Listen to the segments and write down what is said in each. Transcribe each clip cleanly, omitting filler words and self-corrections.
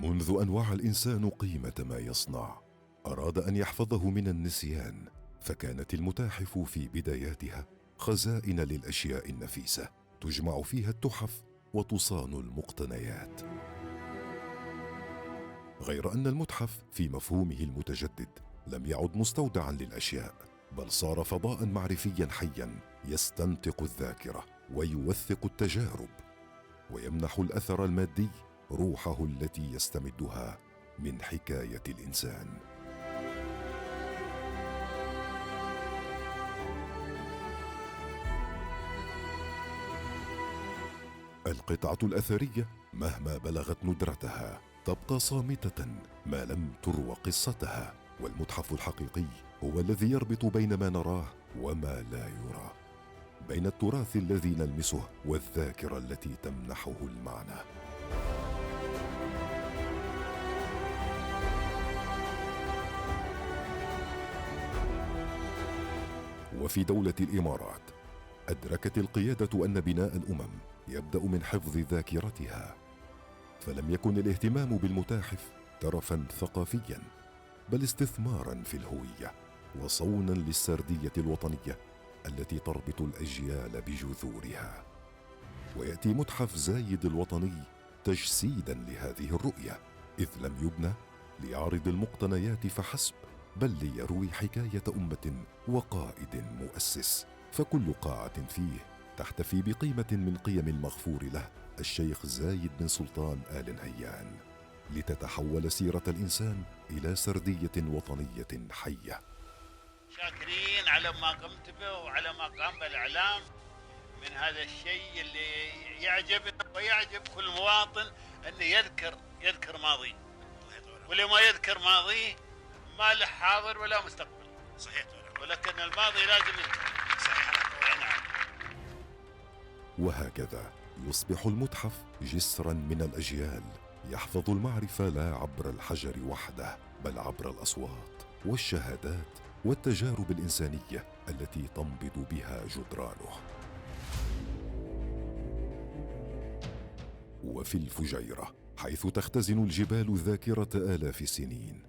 منذ أن وعى الإنسان قيمة ما يصنع أراد أن يحفظه من النسيان، فكانت المتاحف في بداياتها خزائن للأشياء النفيسة تجمع فيها التحف وتصان المقتنيات. غير أن المتحف في مفهومه المتجدد لم يعد مستودعا للأشياء، بل صار فضاء معرفيا حيا يستنطق الذاكرة ويوثق التجارب ويمنح الأثر المادي روحه التي يستمدها من حكاية الإنسان. القطعة الأثرية مهما بلغت ندرتها تبقى صامتة ما لم تروى قصتها، والمتحف الحقيقي هو الذي يربط بين ما نراه وما لا يرى، بين التراث الذي نلمسه والذاكرة التي تمنحه المعنى. وفي دولة الإمارات أدركت القيادة أن بناء الأمم يبدأ من حفظ ذاكرتها، فلم يكن الاهتمام بالمتاحف ترفا ثقافيا، بل استثمارا في الهوية وصونا للسردية الوطنية التي تربط الأجيال بجذورها. ويأتي متحف زايد الوطني تجسيدا لهذه الرؤية، إذ لم يبنى ليعرض المقتنيات فحسب، بل ليروي حكاية أمة وقائد مؤسس، فكل قاعة فيه تحتفي بقيمة من قيم المغفور له الشيخ زايد بن سلطان آل نهيان، لتتحول سيرة الإنسان إلى سردية وطنية حية. شاكرين على ما قمت به وعلى ما قام بالإعلام من هذا الشيء اللي يعجبنا ويعجب كل مواطن، أنه يذكر ماضيه، واللي ما يذكر ماضيه ما له حاضر ولا مستقبل. صحيح، ولكن الماضي لازم يذكر. صحيح. نعم. وهكذا يصبح المتحف جسرا من الأجيال يحفظ المعرفة لا عبر الحجر وحده، بل عبر الأصوات والشهادات والتجارب الإنسانية التي تنبض بها جدرانه. وفي الفجيرة، حيث تختزن الجبال ذاكرة آلاف السنين،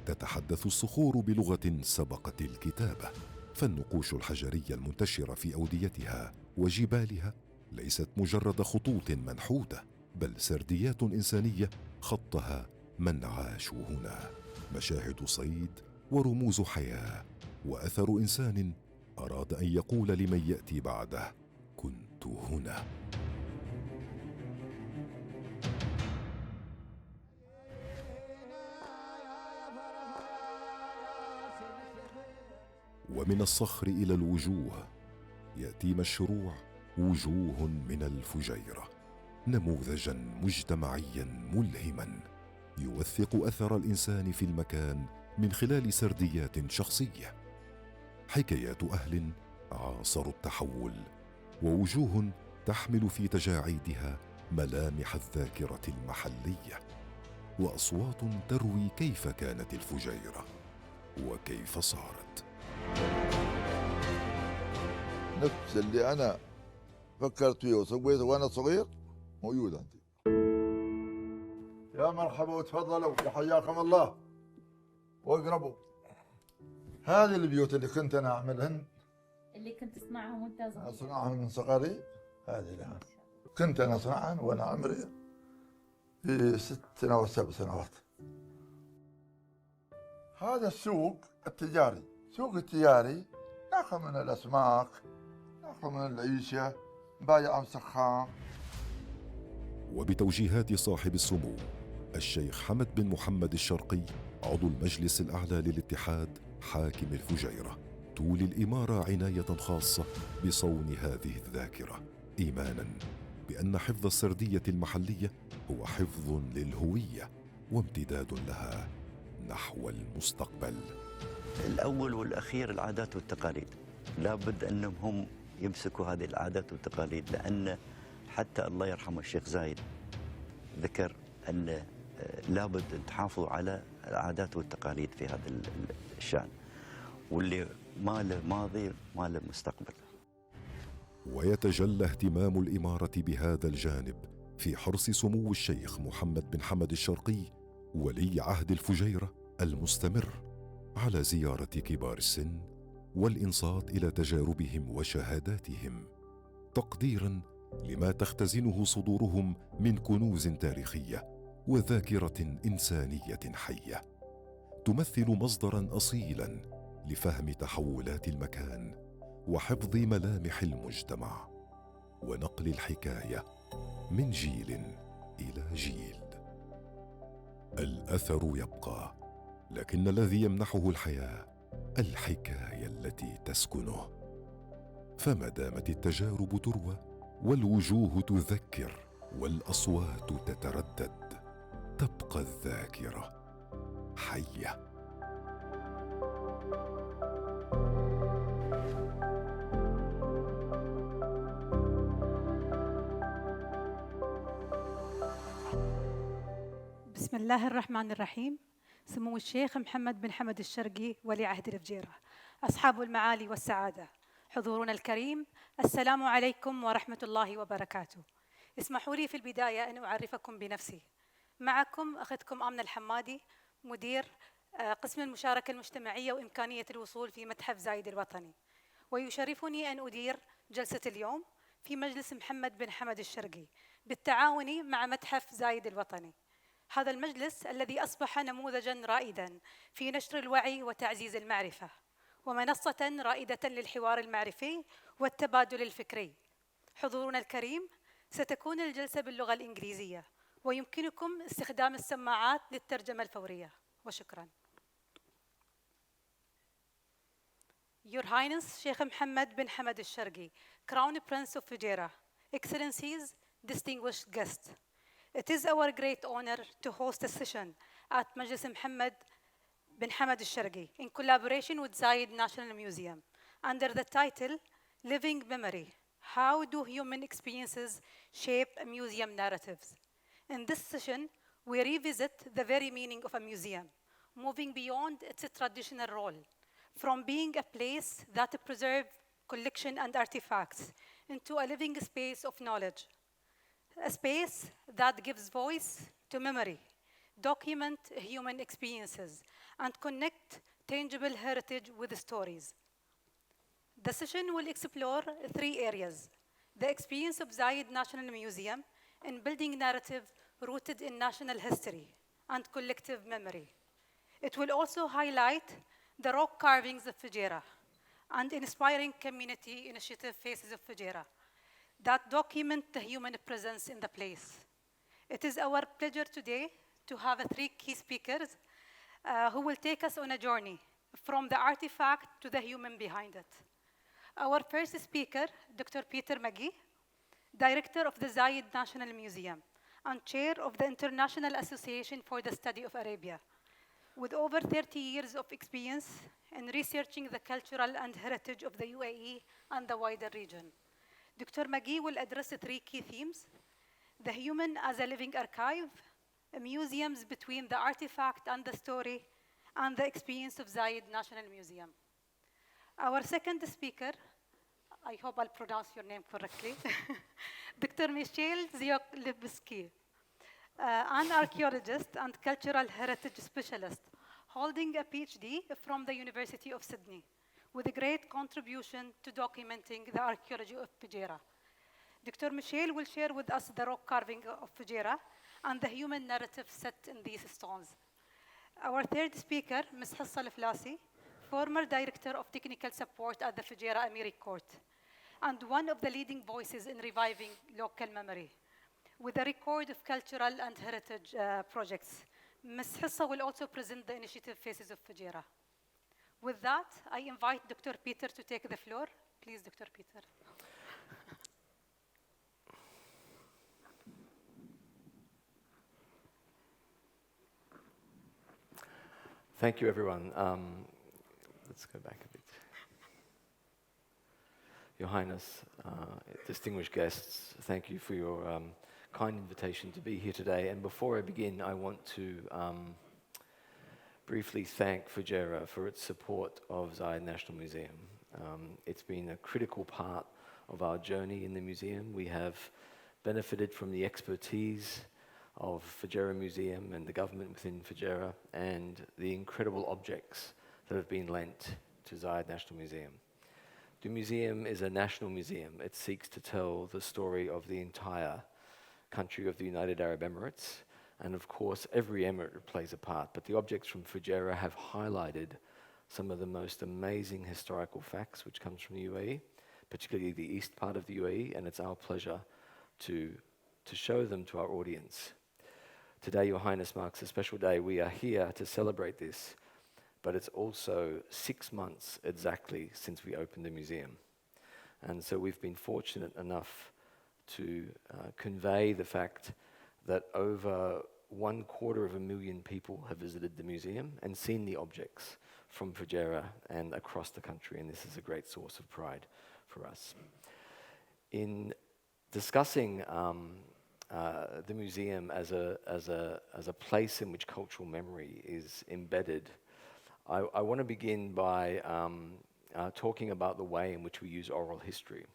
تتحدث الصخور بلغة سبقت الكتابة، فالنقوش الحجرية المنتشرة في أوديتها وجبالها ليست مجرد خطوط منحوتة، بل سرديات إنسانية خطها من عاشوا هنا، مشاهد صيد ورموز حياة وأثر إنسان أراد أن يقول لمن يأتي بعده: كنت هنا. ومن الصخر إلى الوجوه يأتي مشروع وجوه من الفجيرة، نموذجا مجتمعيا ملهما يوثق أثر الإنسان في المكان من خلال سرديات شخصية، حكايات أهل عاصروا التحول، ووجوه تحمل في تجاعيدها ملامح الذاكرة المحلية، وأصوات تروي كيف كانت الفجيرة وكيف صارت. نفس اللي أنا فكرت فيه وسويته وأنا صغير موجود عندي. يا مرحبا وتفضلوا، حياكم الله واقربوا. هذه البيوت اللي كنت أنا أعملهن، اللي كنت تصنعهم وأنت صغير؟ أصنعهم من صغري. هذه الآن كنت أنا أصنعهن وأنا عمري في 6 سنوات 7 سنوات. هذا السوق التجاري، سوق التجاري ناخذ من الأسماك، ناخذ من العيشة، بايع مسخام. وبتوجيهات صاحب السمو الشيخ حمد بن محمد الشرقي عضو المجلس الأعلى للاتحاد حاكم الفجيرة، تولي الإمارة عناية خاصة بصون هذه الذاكرة، إيمانا بأن حفظ السردية المحلية هو حفظ للهوية وامتداد لها نحو المستقبل. الأول والأخير العادات والتقاليد، لابد أنهم هم يمسكوا هذه العادات والتقاليد، لأن حتى الله يرحمه الشيخ زايد ذكر أن لابد أن تحافظوا على العادات والتقاليد في هذا الشأن، واللي ما له ماضي ما له مستقبل. ويتجلى اهتمام الإمارة بهذا الجانب في حرص سمو الشيخ محمد بن حمد الشرقي ولي عهد الفجيرة المستمر على زيارة كبار السن والإنصات إلى تجاربهم وشهاداتهم، تقديراً لما تختزنه صدورهم من كنوز تاريخية وذاكرة إنسانية حية تمثل مصدراً أصيلاً لفهم تحولات المكان وحفظ ملامح المجتمع ونقل الحكاية من جيل إلى جيل. الأثر يبقى، لكن الذي يمنحه الحياة الحكاية التي تسكنه. فما دامت التجارب تروى والوجوه تذكر والأصوات تتردد، تبقى الذاكرة حية. بسم الله الرحمن الرحيم. سمو الشيخ محمد بن حمد الشرقي ولي عهد الفجيرة، أصحاب المعالي والسعادة، حضورنا الكريم، السلام عليكم ورحمة الله وبركاته. اسمحوا لي في البداية أن أعرفكم بنفسي. معكم أختكم آمنة الحمادي، مدير قسم المشاركة المجتمعية وإمكانية الوصول في متحف زايد الوطني، ويشرفني أن أدير جلسة اليوم في مجلس محمد بن حمد الشرقي بالتعاون مع متحف زايد الوطني. هذا المجلس الذي أصبح نموذجاً رائداً في نشر الوعي وتعزيز المعرفة، ومنصة رائدة للحوار المعرفي والتبادل الفكري. حضورنا الكريم، ستكون الجلسة باللغة الإنجليزية، ويمكنكم استخدام السماعات للترجمة الفورية. وشكراً. Your Highness Sheikh Mohammed bin Hamad al-Sharqi, Crown Prince of Fujairah, Excellencies, distinguished guests. It is our great honor to host a session at Majlis Mohammed bin Hamad al-Sharqi in collaboration with Zayed National Museum under the title Living Memory: How do human experiences shape museum narratives? In this session, we revisit the very meaning of a museum, moving beyond its traditional role, from being a place that preserves collection and artifacts into a living space of knowledge. A space that gives voice to memory, document human experiences, and connect tangible heritage with stories. The session will explore three areas: the experience of Zayed National Museum in building narrative rooted in national history and collective memory. It will also highlight the rock carvings of Fujairah and inspiring community initiative faces of Fujairah that document the human presence in the place. It is our pleasure today to have three key speakers who will take us on a journey from the artifact to the human behind it. Our first speaker, Dr. Peter Magee, Director of the Zayed National Museum and Chair of the International Association for the Study of Arabia, with over 30 years of experience in researching the cultural and heritage of the UAE and the wider region. Dr. Magee will address three key themes: the human as a living archive, museums between the artifact and the story, and the experience of Zayed National Museum. Our second speaker, I hope I'll pronounce your name correctly, Dr. Michel Ziolibski, an archaeologist and cultural heritage specialist, holding a PhD from the University of Sydney, with a great contribution to documenting the archaeology of Fujairah. Dr. Michel will share with us the rock carving of Fujairah and the human narrative set in these stones. Our third speaker, Ms. Hassa Al-Flasi, former Director of Technical Support at the Fujairah Amiri Court, and one of the leading voices in reviving local memory, with a record of cultural and heritage projects. Ms. Hassa will also present the initiative Faces of Fujairah. With that, I invite Dr. Peter to take the floor. Please, Dr. Peter. Thank you, everyone. Let's go back a bit. Your Highness, distinguished guests, thank you for your kind invitation to be here today. And before I begin, I want to briefly thank Fujairah for its support of Zayed National Museum. It's been a critical part of our journey in the museum. We have benefited from the expertise of Fujairah Museum and the government within Fujairah and the incredible objects that have been lent to Zayed National Museum. The museum is a national museum. It seeks to tell the story of the entire country of the United Arab Emirates, and of course every emirate plays a part, but the objects from Fujairah have highlighted some of the most amazing historical facts which comes from the UAE, particularly the east part of the UAE, and it's our pleasure to show them to our audience. Today, Your Highness, marks a special day. We are here to celebrate this, but it's also 6 months exactly since we opened the museum. And so we've been fortunate enough to convey the fact that over 250,000 people have visited the museum and seen the objects from Fujairah and across the country, and this is a great source of pride for us. In discussing the museum as a place in which cultural memory is embedded, I want to begin by talking about the way in which we use oral history.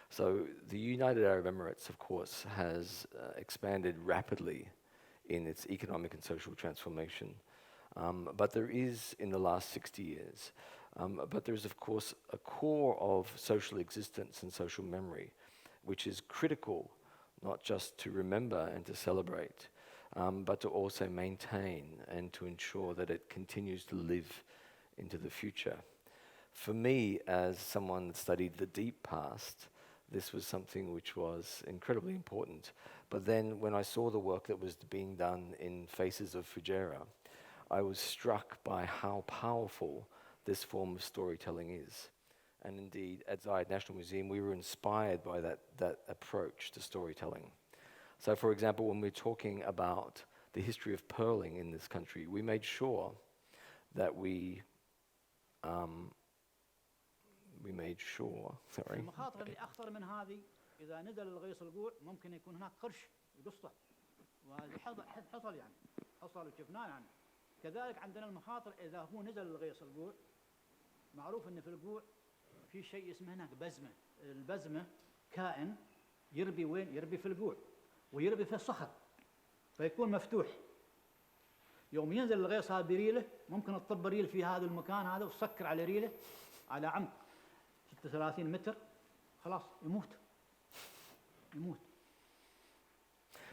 So the United Arab Emirates, of course, has expanded rapidly in its economic and social transformation. But there is, in the last 60 years, but there is, of course, a core of social existence and social memory, which is critical not just to remember and to celebrate, but to also maintain and to ensure that it continues to live into the future. For me, as someone that studied the deep past, this was something which was incredibly important. But then when I saw the work that was being done in Faces of Fujairah, I was struck by how powerful this form of storytelling is. And indeed, at Zayed National Museum, we were inspired by that approach to storytelling. So for example, when we're talking about the history of pearling in this country, we made sure that we made sure, sorry. المخاطر اللي أخطر من هذه إذا نزل الغيص القوع ممكن يكون هناك قرش يقصه، وهذا حصل يعني حصل وشفناه يعني. كذلك عندنا المخاطر إذا هو نزل الغيص القوع، معروف إن في القوع في شيء اسمه هناك بزمة. البزمة كائن يربي وين؟ يربي في القوع ويربي في الصخر، فيكون مفتوح. يوم ينزل الغيص هذا بريله ممكن تطب ريل في هذا المكان هذا وتسكر على ريله على عمق 36 متر، خلاص يموت.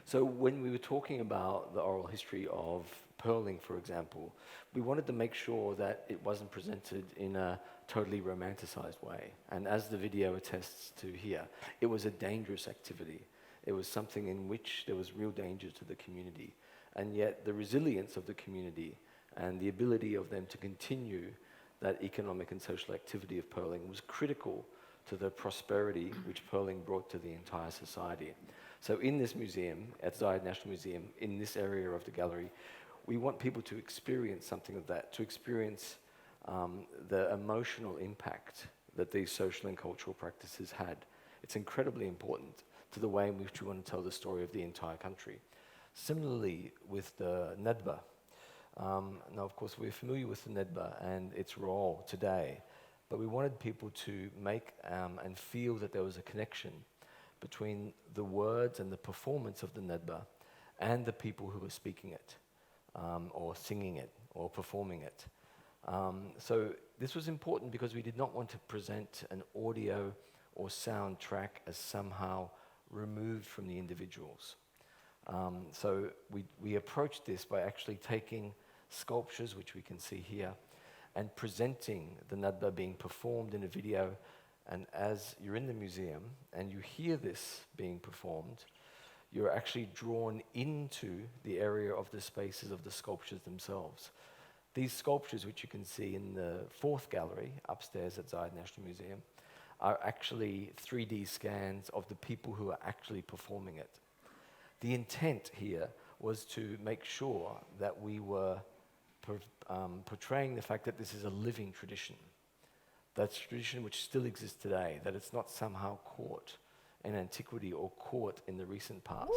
So when we were talking about the oral history of pearling, for example, we wanted to make sure that it wasn't presented in a totally romanticized way. And as the video attests to here, it was a dangerous activity. It was something in which there was real danger to the community. And yet the resilience of the community and the ability of them to continue that economic and social activity of pearling was critical to the prosperity which pearling brought to the entire society. So in this museum, at Zayed National Museum, in this area of the gallery, we want people to experience something of that, to experience the emotional impact that these social and cultural practices had. It's incredibly important to the way in which we want to tell the story of the entire country. Similarly with the Nadba. Now, of course, we're familiar with the Nadba and its role today, but we wanted people to make and feel that there was a connection between the words and the performance of the Nadba and the people who were speaking it, or singing it, or performing it. So this was important because we did not want to present an audio or sound track as somehow removed from the individuals. So we approached this by actually taking sculptures, which we can see here, and presenting the Nadba being performed in a video. And as you're in the museum and you hear this being performed, you're actually drawn into the area of the spaces of the sculptures themselves. These sculptures, which you can see in the 4th gallery upstairs at Zayed National Museum, are actually 3D scans of the people who are actually performing it. The intent here was to make sure that we were portraying the fact that this is a living tradition. That's a tradition which still exists today, that it's not somehow caught in antiquity or caught in the recent past.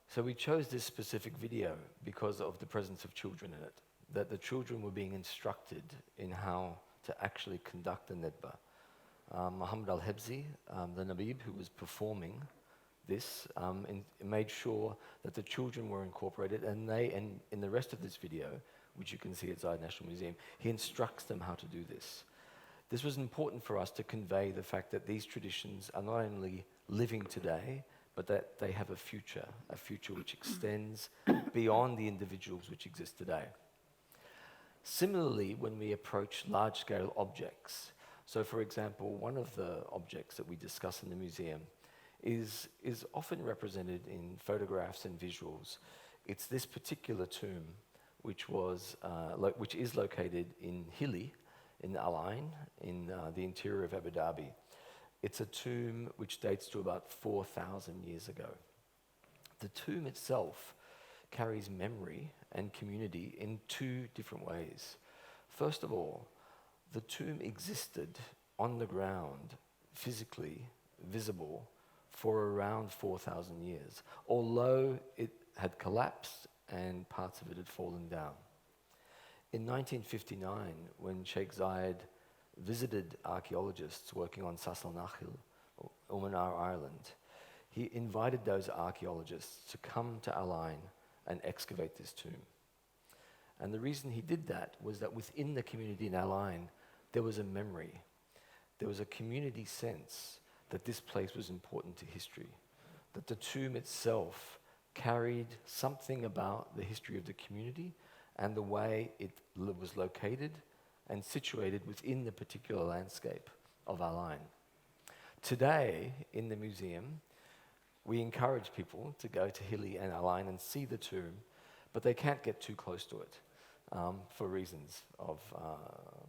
So we chose this specific video because of the presence of children in it, that the children were being instructed in how to actually conduct the nedba. Muhammad al-Hebzi, the Nabib who was performing this, made sure that the children were incorporated, and in the rest of this video, which you can see at Zayed National Museum, he instructs them how to do this. This was important for us to convey the fact that these traditions are not only living today, but that they have a future which extends beyond the individuals which exist today. Similarly, when we approach large-scale objects, so for example, one of the objects that we discuss in the museum is often represented in photographs and visuals. It's this particular tomb, which is located in Hilly, in Al Ain, in the interior of Abu Dhabi. It's a tomb which dates to about 4,000 years ago. The tomb itself carries memory and community in two different ways. First of all, the tomb existed on the ground, physically visible, for around 4,000 years, although it had collapsed and parts of it had fallen down. In 1959, when Sheikh Zayed visited archaeologists working on Sas al-Nakhil, Umanar Island, he invited those archaeologists to come to Al Ain and excavate this tomb. And the reason he did that was that within the community in Al Ain, there was a memory. There was a community sense that this place was important to history, that the tomb itself carried something about the history of the community and the way it was located and situated within the particular landscape of Al Ain. Today, in the museum, we encourage people to go to Hilly and Al Ain and see the tomb, but they can't get too close to it for reasons of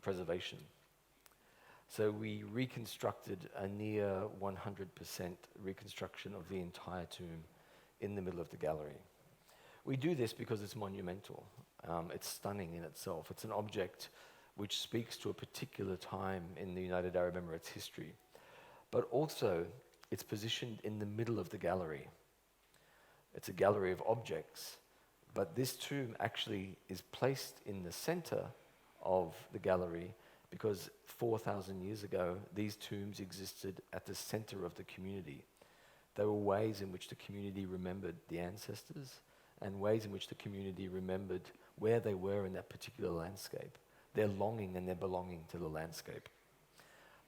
preservation. So we reconstructed a near 100% reconstruction of the entire tomb in the middle of the gallery. We do this because it's monumental. It's stunning in itself. It's an object which speaks to a particular time in the United Arab Emirates history. But also, it's positioned in the middle of the gallery. It's a gallery of objects, but this tomb actually is placed in the center of the gallery because 4,000 years ago, these tombs existed at the center of the community. There were ways in which the community remembered the ancestors and ways in which the community remembered where they were in that particular landscape, their longing and their belonging to the landscape.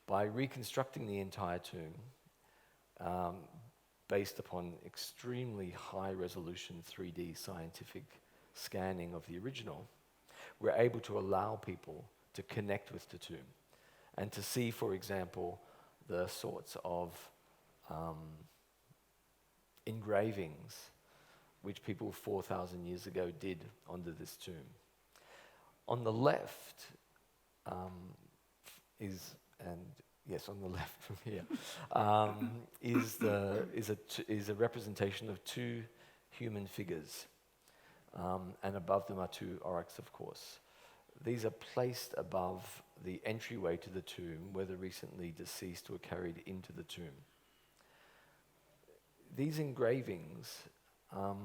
By reconstructing the entire tomb, based upon extremely high resolution 3D scientific scanning of the original, we're able to allow people to connect with the tomb and to see, for example, the sorts of engravings which people 4,000 years ago did onto this tomb. On the left on the left from here, is a representation of two human figures, and above them are two oryx, of course. These are placed above the entryway to the tomb where the recently deceased were carried into the tomb. These engravings are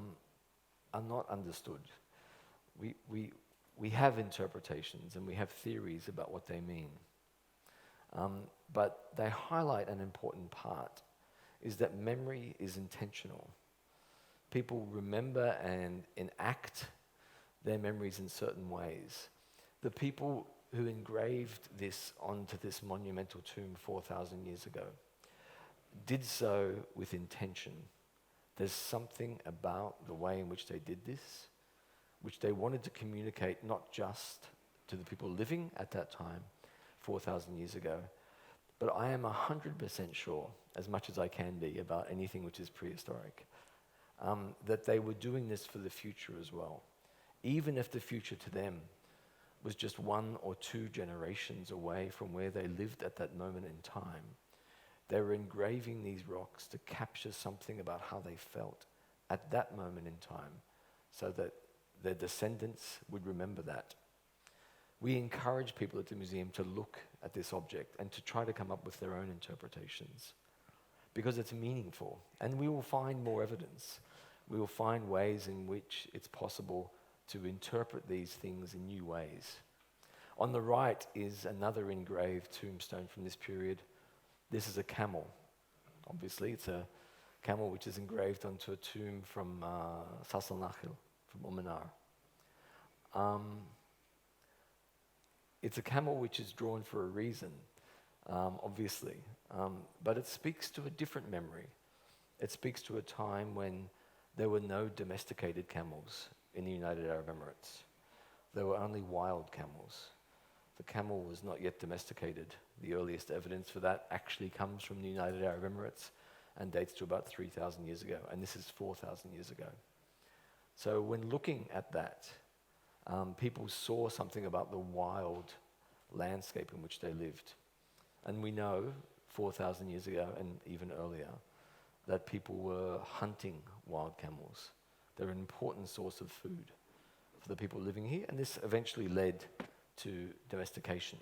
not understood. We have interpretations and we have theories about what they mean. But they highlight an important part, is that memory is intentional. People remember and enact their memories in certain ways. The people who engraved this onto this monumental tomb 4,000 years ago did so with intention. There's something about the way in which they did this, which they wanted to communicate not just to the people living at that time, 4,000 years ago, but I am 100% sure, as much as I can be about anything which is prehistoric, that they were doing this for the future as well. Even if the future to them was just 1 or 2 generations away from where they lived at that moment in time. They were engraving these rocks to capture something about how they felt at that moment in time, so that their descendants would remember that. We encourage people at the museum to look at this object and to try to come up with their own interpretations, because it's meaningful, and we will find more evidence. We will find ways in which it's possible to interpret these things in new ways. On the right is another engraved tombstone from this period. This is a camel. Obviously, it's a camel which is engraved onto a tomb from Sassanachil, from Umanar. It's a camel which is drawn for a reason, obviously, but it speaks to a different memory. It speaks to a time when there were no domesticated camels in the United Arab Emirates. There were only wild camels. The camel was not yet domesticated. The earliest evidence for that actually comes from the United Arab Emirates and dates to about 3,000 years ago, and this is 4,000 years ago. So when looking at that, people saw something about the wild landscape in which they lived. And we know 4,000 years ago and even earlier that people were hunting wild camels. They're an important source of food for the people living here, and this eventually led to domestication.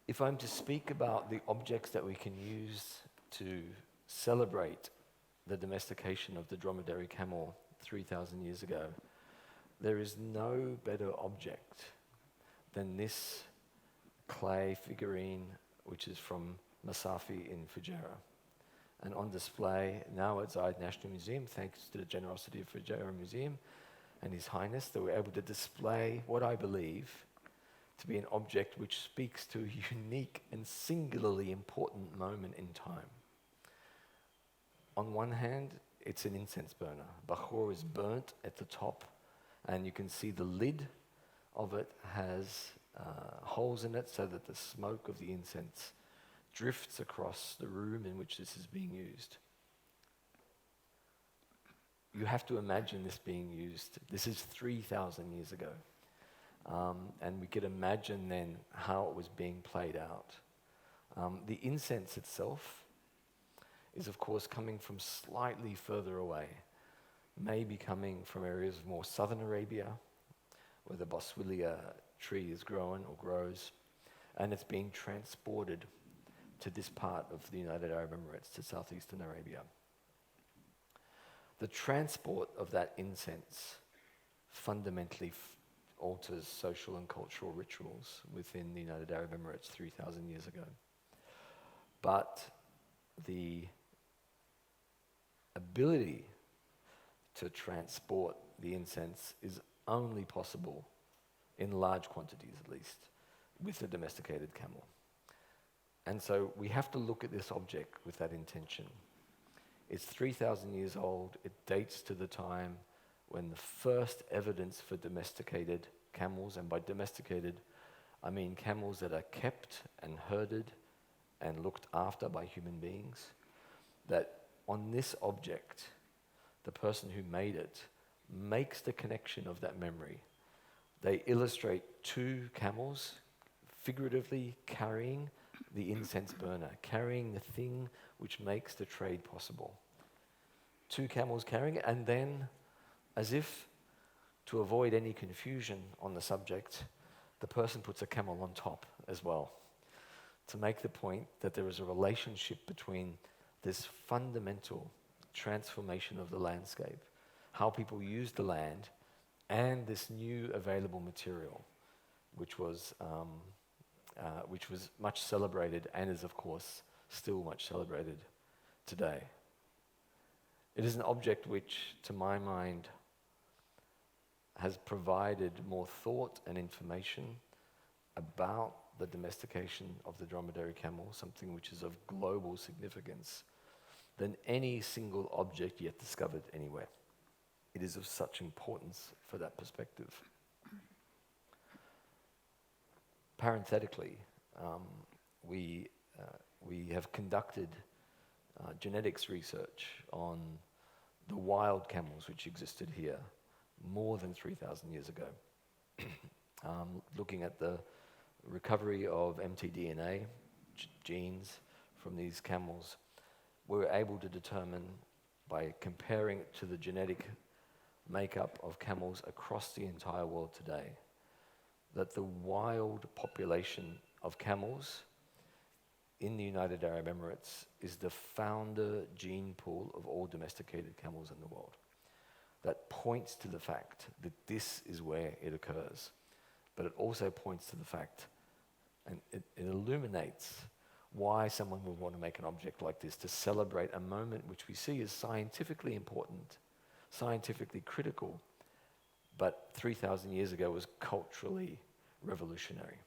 If I'm to speak about the objects that we can use to celebrate the domestication of the dromedary camel 3,000 years ago, there is no better object than this clay figurine, which is from Masafi in Fujairah, and on display now at Zayed National Museum, thanks to the generosity of Fujairah Museum and His Highness, that we're able to display what I believe to be an object which speaks to a unique and singularly important moment in time. On one hand, it's an incense burner. Bakhor is burnt at the top, and you can see the lid of it has holes in it so that the smoke of the incense drifts across the room in which this is being used. You have to imagine this being used. This is 3,000 years ago. And we could imagine then how it was being played out. The incense itself is, of course, coming from slightly further away, maybe coming from areas of more southern Arabia, where the boswellia tree is grown or grows, and it's being transported to this part of the United Arab Emirates, to southeastern Arabia. The transport of that incense fundamentally alters social and cultural rituals within the United Arab Emirates 3,000 years ago. But the ability to transport the incense is only possible, in large quantities at least, with a domesticated camel. And so we have to look at this object with that intention. It's 3,000 years old. It dates to the time when the first evidence for domesticated camels, and by domesticated, I mean camels that are kept and herded and looked after by human beings, that on this object, the person who made it makes the connection of that memory. They illustrate 2 camels figuratively carrying the incense burner, carrying the thing which makes the trade possible. 2 camels carrying it, and then, as if to avoid any confusion on the subject, the person puts a camel on top as well, to make the point that there is a relationship between this fundamental transformation of the landscape, how people use the land, and this new available material, which was much celebrated and is, of course, still much celebrated today. It is an object which, to my mind, has provided more thought and information about the domestication of the dromedary camel, something which is of global significance, than any single object yet discovered anywhere. It is of such importance for that perspective. Parenthetically, we have conducted genetics research on the wild camels which existed here more than 3,000 years ago. looking at the recovery of mtDNA genes from these camels, we were able to determine, by comparing it to the genetic makeup of camels across the entire world today, that the wild population of camels in the United Arab Emirates is the founder gene pool of all domesticated camels in the world. That points to the fact that this is where it occurs. But it also points to the fact, and it illuminates why someone would want to make an object like this, to celebrate a moment which we see as scientifically important, scientifically critical, but 3,000 years ago was culturally revolutionary.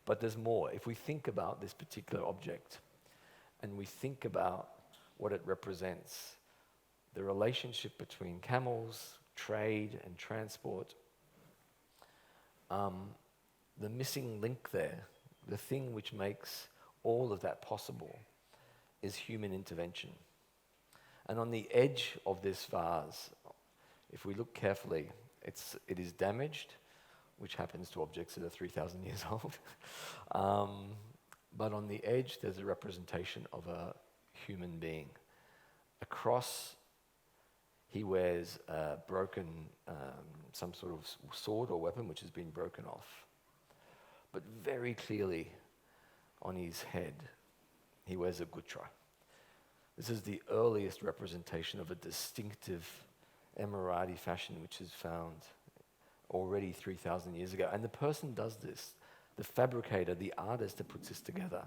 But there's more. If we think about this particular object, and we think about what it represents, the relationship between camels, trade and transport, the missing link there, the thing which makes all of that possible, is human intervention. And on the edge of this vase, if we look carefully, it is damaged, which happens to objects that are 3,000 years old. But on the edge, there's a representation of a human being. Across, he wears a broken, some sort of sword or weapon which has been broken off. But very clearly, on his head, he wears a gutra. This is the earliest representation of a distinctive Emirati fashion which is found already 3,000 years ago. And the person does this, the fabricator, the artist that puts this together,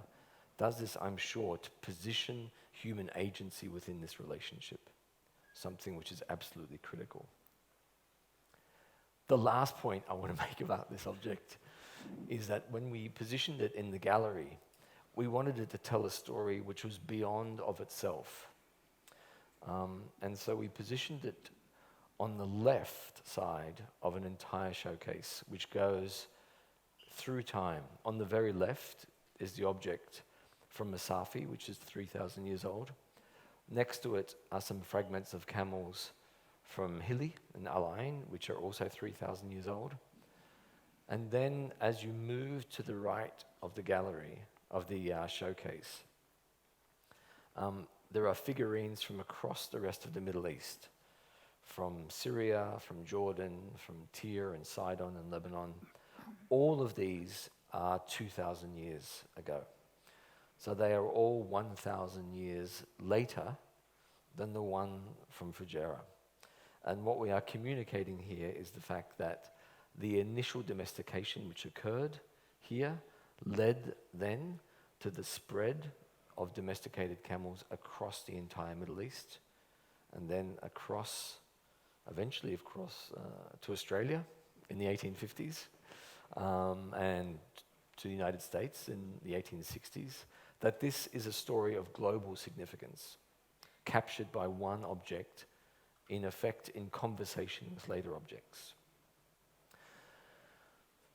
does this, I'm sure, to position human agency within this relationship, something which is absolutely critical. The last point I want to make about this object is that when we positioned it in the gallery, we wanted it to tell a story which was beyond of itself. And so we positioned it on the left side of an entire showcase, which goes through time. On the very left is the object from Masafi, which is 3,000 years old. Next to it are some fragments of camels from Hili and Al Ain, which are also 3,000 years old. And then as you move to the right of the gallery, of the showcase, there are figurines from across the rest of the Middle East, from Syria, from Jordan, from Tyre and Sidon and Lebanon. All of these are 2,000 years ago. So they are all 1,000 years later than the one from Fujairah. And what we are communicating here is the fact that the initial domestication which occurred here led then to the spread of domesticated camels across the entire Middle East, and then eventually across to Australia in the 1850s, and to the United States in the 1860s, that this is a story of global significance, captured by one object, in effect in conversation with later objects.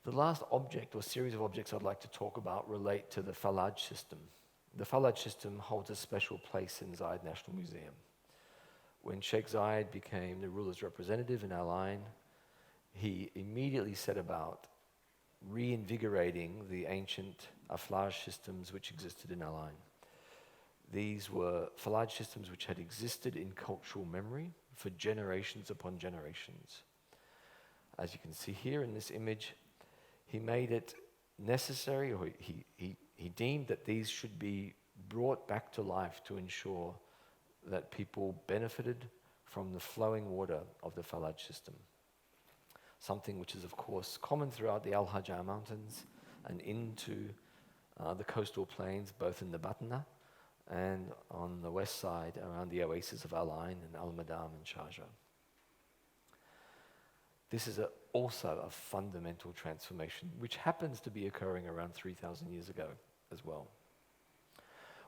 The last object or series of objects I'd like to talk about relate to the Falaj system. The Falaj system holds a special place in Zayed National Museum. When Sheikh Zayed became the ruler's representative in Al Ain, he immediately set about reinvigorating the ancient Falaj systems which existed in Al Ain. These were Falaj systems which had existed in cultural memory for generations upon generations. As you can see here in this image, he made it necessary, or he deemed that these should be brought back to life to ensure that people benefited from the flowing water of the Falaj system. Something which is, of course, common throughout the Al-Hajar Mountains and into the coastal plains, both in the Batna and on the west side around the oases of Al Ain and Al Madam and Sharjah. This is also a fundamental transformation, which happens to be occurring around 3,000 years ago as well.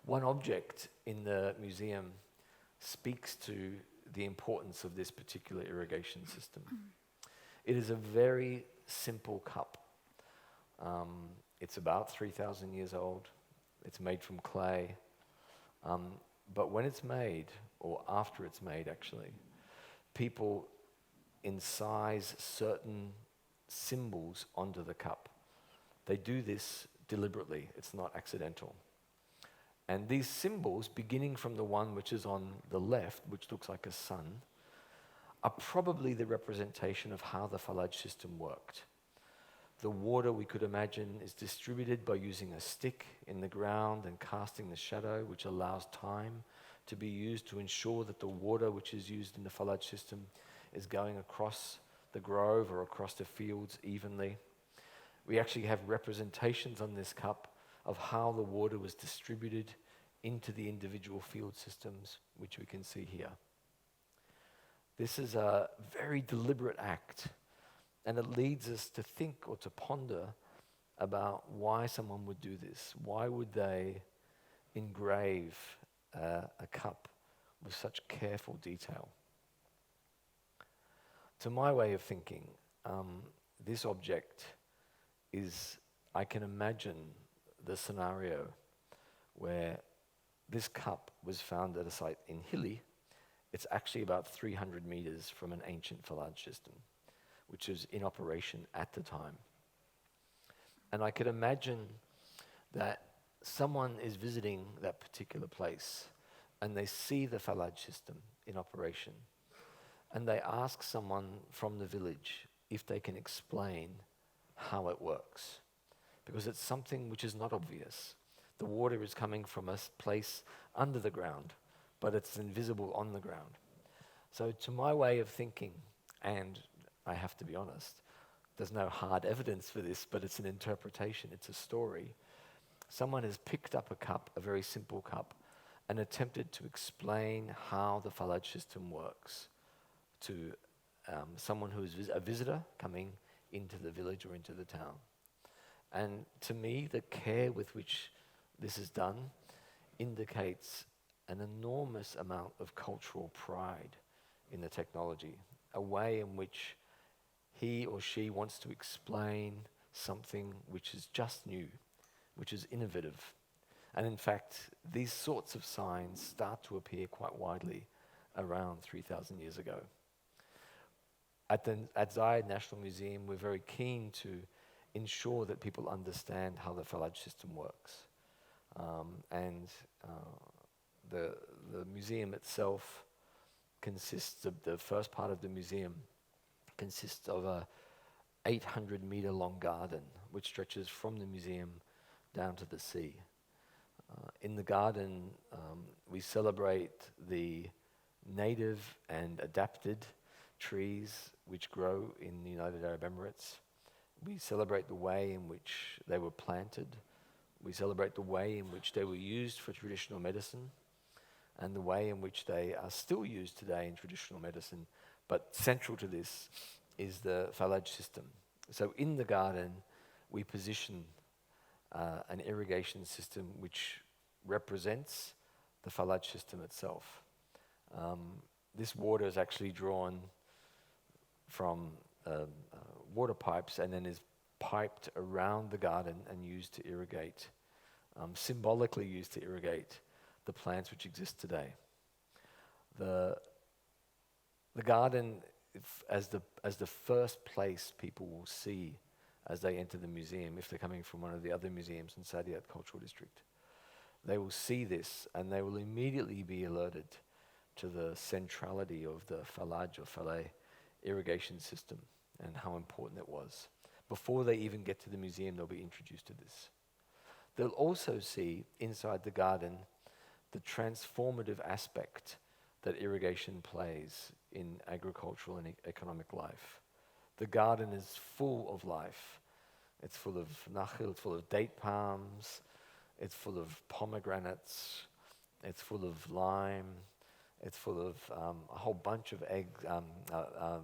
One object in the museum speaks to the importance of this particular irrigation system. It is a very simple cup. It's about 3,000 years old. It's made from clay. But when it's made, or after it's made actually, people incise certain symbols onto the cup. They do this deliberately, it's not accidental. And these symbols, beginning from the one which is on the left, which looks like a sun, are probably the representation of how the Falaj system worked. The water, we could imagine, is distributed by using a stick in the ground and casting the shadow, which allows time to be used to ensure that the water which is used in the Falaj system is going across the grove or across the fields evenly. We actually have representations on this cup of how the water was distributed into the individual field systems, which we can see here. This is a very deliberate act, and it leads us to think or to ponder about why someone would do this. Why would they engrave a cup with such careful detail? To my way of thinking, this object is, I can imagine the scenario where this cup was found at a site in Hilly. It's actually about 300 meters from an ancient Falaj system, which is in operation at the time. And I could imagine that someone is visiting that particular place and they see the Falaj system in operation, and they ask someone from the village if they can explain how it works, because it's something which is not obvious. The water is coming from a place under the ground, but it's invisible on the ground. So to my way of thinking, and I have to be honest, there's no hard evidence for this, but it's an interpretation, it's a story. Someone has picked up a cup, a very simple cup, and attempted to explain how the Falaj system works to someone who is a visitor coming into the village or into the town. And to me, the care with which this is done indicates an enormous amount of cultural pride in the technology, a way in which he or she wants to explain something which is just new, which is innovative. And in fact, these sorts of signs start to appear quite widely around 3,000 years ago. At Zayed National Museum, we're very keen to ensure that people understand how the Falaj system works. The museum itself consists of, the first part of the museum consists of a 800-meter long garden which stretches from the museum down to the sea. In the garden, we celebrate the native and adapted trees which grow in the United Arab Emirates. We celebrate the way in which they were planted. We celebrate the way in which they were used for traditional medicine and the way in which they are still used today in traditional medicine. But central to this is the Falaj system. So in the garden, we position an irrigation system which represents the Falaj system itself. This water is actually drawn from water pipes and then is piped around the garden and used to irrigate, symbolically used to irrigate the plants which exist today. The garden, as the first place people will see as they enter the museum, if they're coming from one of the other museums in Sردiyat Cultural District, they will see this and they will immediately be alerted to the centrality of the Falaj or Faleh irrigation system and how important it was. Before they even get to the museum, they'll be introduced to this. They'll also see inside the garden the transformative aspect that irrigation plays in agricultural and economic life. The garden is full of life. It's full of nakhil, it's full of date palms, it's full of pomegranates, it's full of lime, it's full of a whole bunch of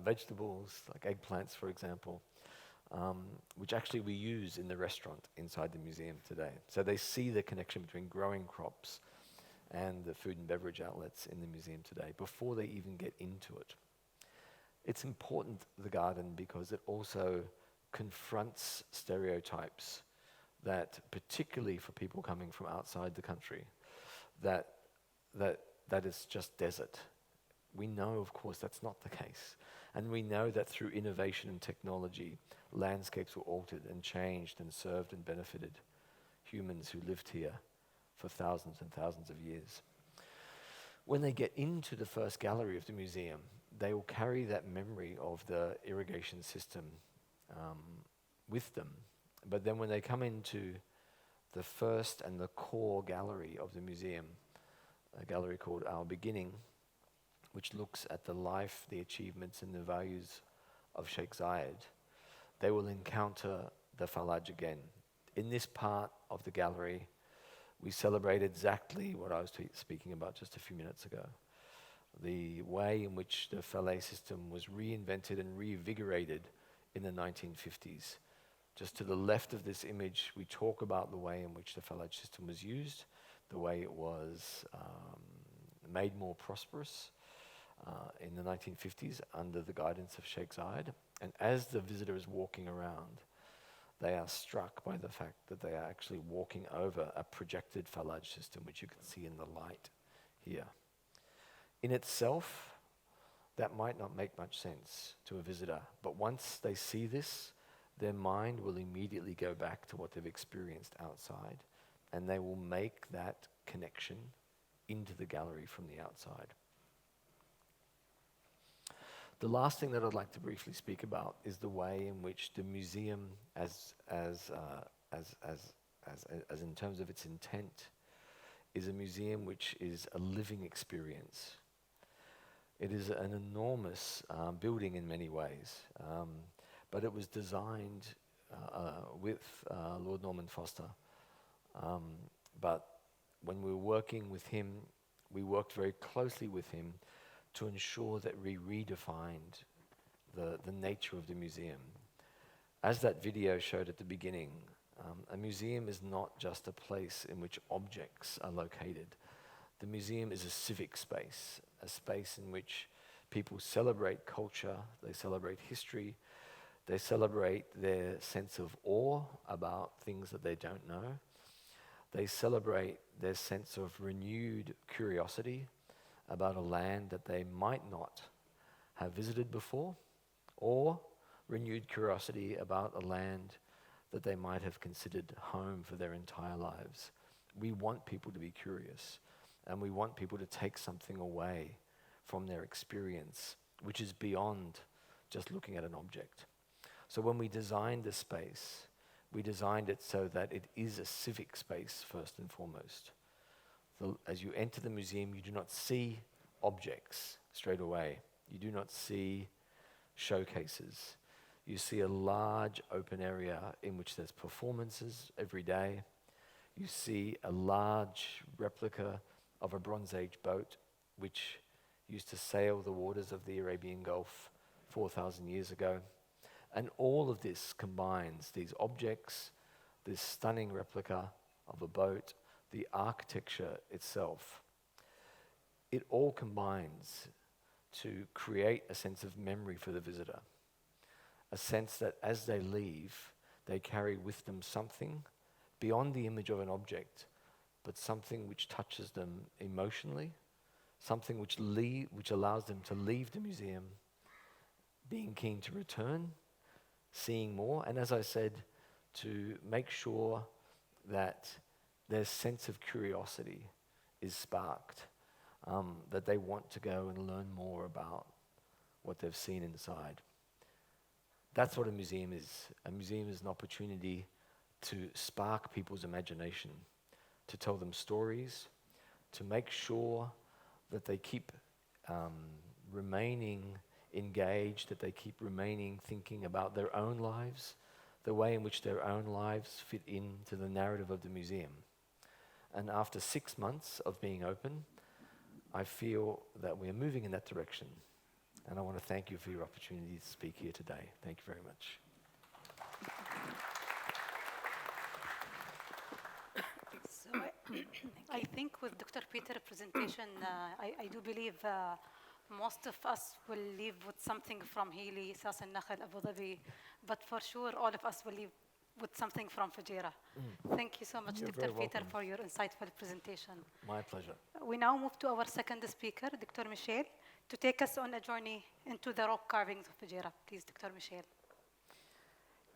vegetables, like eggplants, for example, which actually we use in the restaurant inside the museum today. So they see the connection between growing crops and the food and beverage outlets in the museum today before they even get into it. It's important, the garden, because it also confronts stereotypes that, particularly for people coming from outside the country, that it's just desert. We know, of course, that's not the case. And we know that through innovation and technology, landscapes were altered and changed and served and benefited humans who lived here for thousands and thousands of years. When they get into the first gallery of the museum, they will carry that memory of the irrigation system with them. But then when they come into the first and the core gallery of the museum, a gallery called Our Beginning, which looks at the life, the achievements and the values of Sheikh Zayed, they will encounter the Falaj again. In this part of the gallery, we celebrate exactly what I was speaking about just a few minutes ago. The way in which the Falaj system was reinvented and reinvigorated in the 1950s. Just to the left of this image, we talk about the way in which the Falaj system was used, the way it was made more prosperous in the 1950s under the guidance of Sheikh Zayed. And as the visitor is walking around, they are struck by the fact that they are actually walking over a projected Falaj system, which you can see in the light here. In itself, that might not make much sense to a visitor, but once they see this, their mind will immediately go back to what they've experienced outside, and they will make that connection into the gallery from the outside. The last thing that I'd like to briefly speak about is the way in which the museum, as in terms of its intent, is a museum which is a living experience. It is an enormous building in many ways, but it was designed with Lord Norman Foster. But when we were working with him, we worked very closely with him to ensure that we redefined the nature of the museum. As that video showed at the beginning, a museum is not just a place in which objects are located. The museum is a civic space, a space in which people celebrate culture, they celebrate history, they celebrate their sense of awe about things that they don't know. They celebrate their sense of renewed curiosity about a land that they might not have visited before, or renewed curiosity about a land that they might have considered home for their entire lives. We want people to be curious, and we want people to take something away from their experience, which is beyond just looking at an object. So when we designed this space, we designed it so that it is a civic space first and foremost. As you enter the museum, you do not see objects straight away. You do not see showcases. You see a large open area in which there's performances every day. You see a large replica of a Bronze Age boat which used to sail the waters of the Arabian Gulf 4,000 years ago. And all of this combines these objects, this stunning replica of a boat, the architecture itself. It all combines to create a sense of memory for the visitor, a sense that as they leave, they carry with them something beyond the image of an object, but something which touches them emotionally, something which allows them to leave the museum being keen to return, seeing more, and as I said, to make sure that their sense of curiosity is sparked, that they want to go and learn more about what they've seen inside. That's what a museum is. A museum is an opportunity to spark people's imagination, to tell them stories, to make sure that they keep remaining engaged, that they keep remaining thinking about their own lives, the way in which their own lives fit into the narrative of the museum. And after 6 months of being open, I feel that we are moving in that direction. And I want to thank you for your opportunity to speak here today. Thank you very much. So I think with Dr. Peter's presentation, I do believe most of us will leave with something from Healy, Sas al Nakhal, Abu Dhabi, but for sure all of us will leave with something from Fujairah. Thank you so much, You're Dr. very Peter, welcome. for your insightful presentation. My pleasure. We now move to our second speaker, Dr. Michel, to take us on a journey into the rock carvings of Fujairah. Please, Dr. Michelle.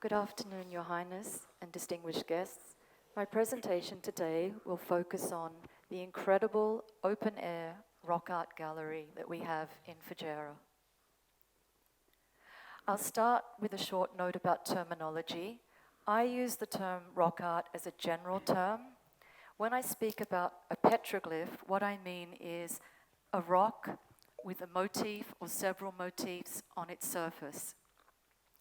Good afternoon, Your Highness and distinguished guests. My presentation today will focus on the incredible open-air rock art gallery that we have in Fujairah. I'll start with a short note about terminology. I use the term rock art as a general term. When I speak about a petroglyph, what I mean is a rock with a motif or several motifs on its surface.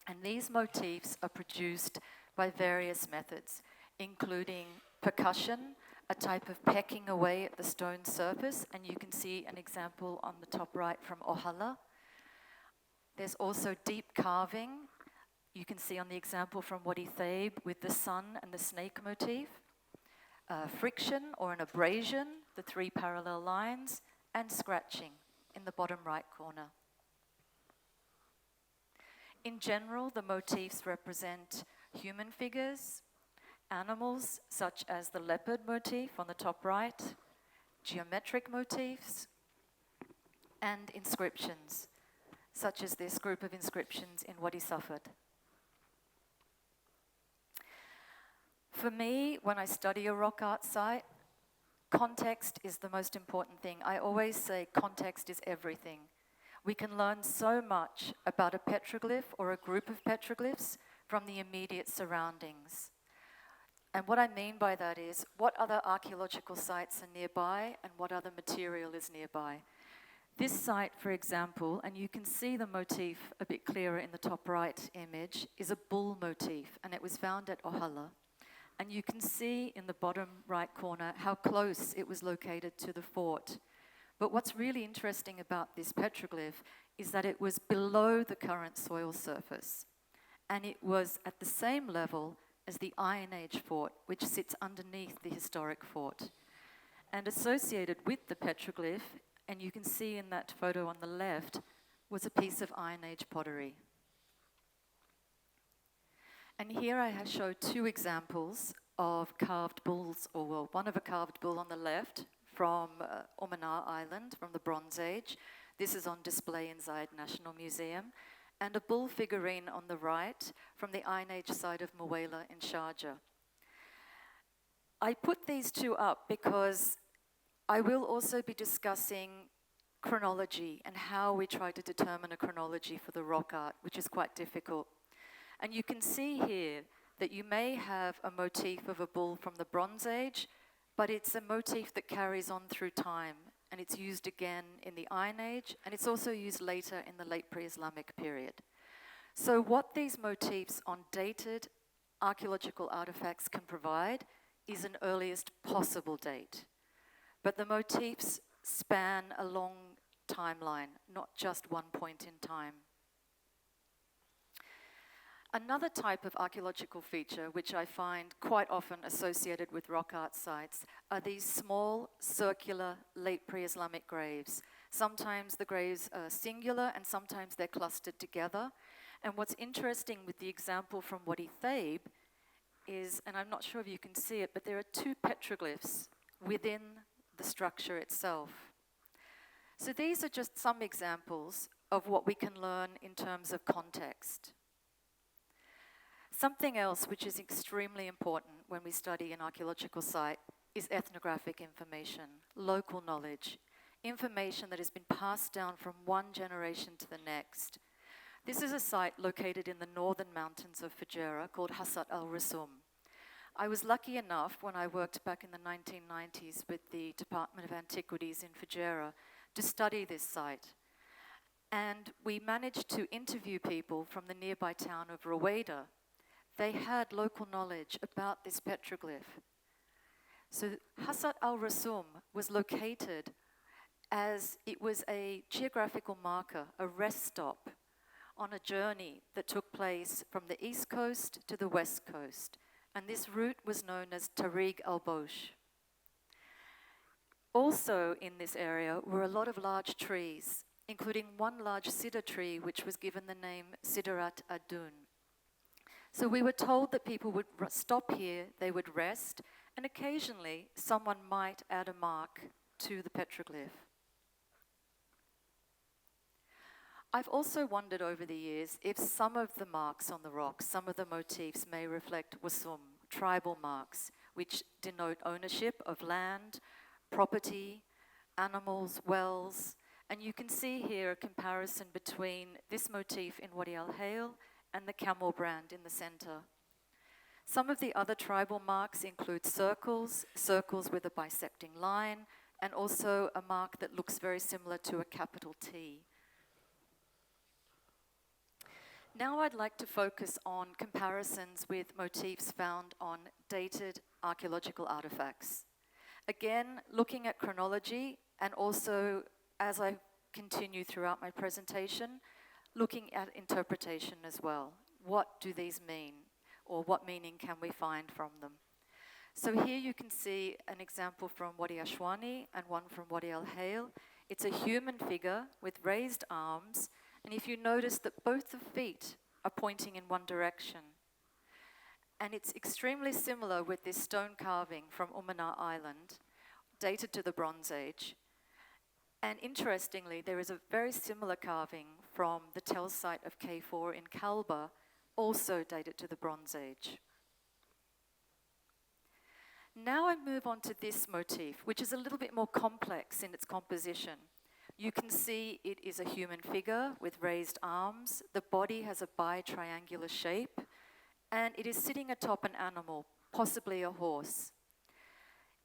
And these motifs are produced by various methods, including percussion, a type of pecking away at the stone surface, and you can see an example on the top right from Ohala. There's also deep carving. You can see on the example from Wadi Thaib with the sun and the snake motif. Friction or an abrasion, the 3 parallel lines, and scratching in the bottom right corner. In general, the motifs represent human figures, animals such as the leopard motif on the top right, geometric motifs, and inscriptions, such as this group of inscriptions in Wadi Safad. For me, when I study a rock art site, context is the most important thing. I always say context is everything. We can learn so much about a petroglyph or a group of petroglyphs from the immediate surroundings. And what I mean by that is, what other archaeological sites are nearby and what other material is nearby. This site, for example, and you can see the motif a bit clearer in the top right image, is a bull motif, and it was found at Ohala. And you can see in the bottom right corner how close it was located to the fort. But what's really interesting about this petroglyph is that it was below the current soil surface, and it was at the same level as the Iron Age fort, which sits underneath the historic fort. And associated with the petroglyph, and you can see in that photo on the left, was a piece of Iron Age pottery. And here I show 2 examples of carved bulls, or well, one of a carved bull on the left from Omanar Island from the Bronze Age. This is on display in Zayed National Museum. And a bull figurine on the right from the Iron Age site of Muwayla in Sharjah. I put these 2 up because I will also be discussing chronology and how we try to determine a chronology for the rock art, which is quite difficult. And you can see here that you may have a motif of a bull from the Bronze Age, but it's a motif that carries on through time, and it's used again in the Iron Age, and it's also used later in the late pre-Islamic period. So what these motifs on dated archaeological artifacts can provide is an earliest possible date. But the motifs span a long timeline, not just one point in time. Another type of archaeological feature which I find quite often associated with rock art sites are these small, circular, late pre-Islamic graves. Sometimes the graves are singular and sometimes they're clustered together. And what's interesting with the example from Wadi Thaib is, and I'm not sure if you can see it, but there are 2 petroglyphs within the structure itself. So these are just some examples of what we can learn in terms of context. Something else which is extremely important when we study an archaeological site is ethnographic information, local knowledge, information that has been passed down from one generation to the next. This is a site located in the northern mountains of Fujairah called Hasat al-Rusum. I was lucky enough when I worked back in the 1990s with the Department of Antiquities in Fujairah to study this site. And we managed to interview people from the nearby town of Ruwaida. They had local knowledge about this petroglyph. So Hasat al-Rusum was located as it was a geographical marker, a rest stop on a journey that took place from the east coast to the west coast. And this route was known as Tariq al-Bosh. Also in this area were a lot of large trees, including one large cedar tree which was given the name Sidarat ad-Dun. So we were told that people would stop here, they would rest, and occasionally someone might add a mark to the petroglyph. I've also wondered over the years if some of the marks on the rocks, some of the motifs may reflect wasum, tribal marks, which denote ownership of land, property, animals, wells. And you can see here a comparison between this motif in Wadi al-Hail and the camel brand in the center. Some of the other tribal marks include circles, circles with a bisecting line, and also a mark that looks very similar to a capital T. Now I'd like to focus on comparisons with motifs found on dated archaeological artifacts. Again, looking at chronology, and also, as I continue throughout my presentation, looking at interpretation as well. What do these mean? Or what meaning can we find from them? So here you can see an example from Wadi Ashwani and one from Wadi al-Hail. It's a human figure with raised arms, and if you notice that both the feet are pointing in one direction. And it's extremely similar with this stone carving from Umana Island, dated to the Bronze Age. And interestingly, there is a very similar carving from the Tel site of K4 in Kalba, also dated to the Bronze Age. Now I move on to this motif, which is a little bit more complex in its composition. You can see it is a human figure with raised arms. The body has a bi-triangular shape, and it is sitting atop an animal, possibly a horse.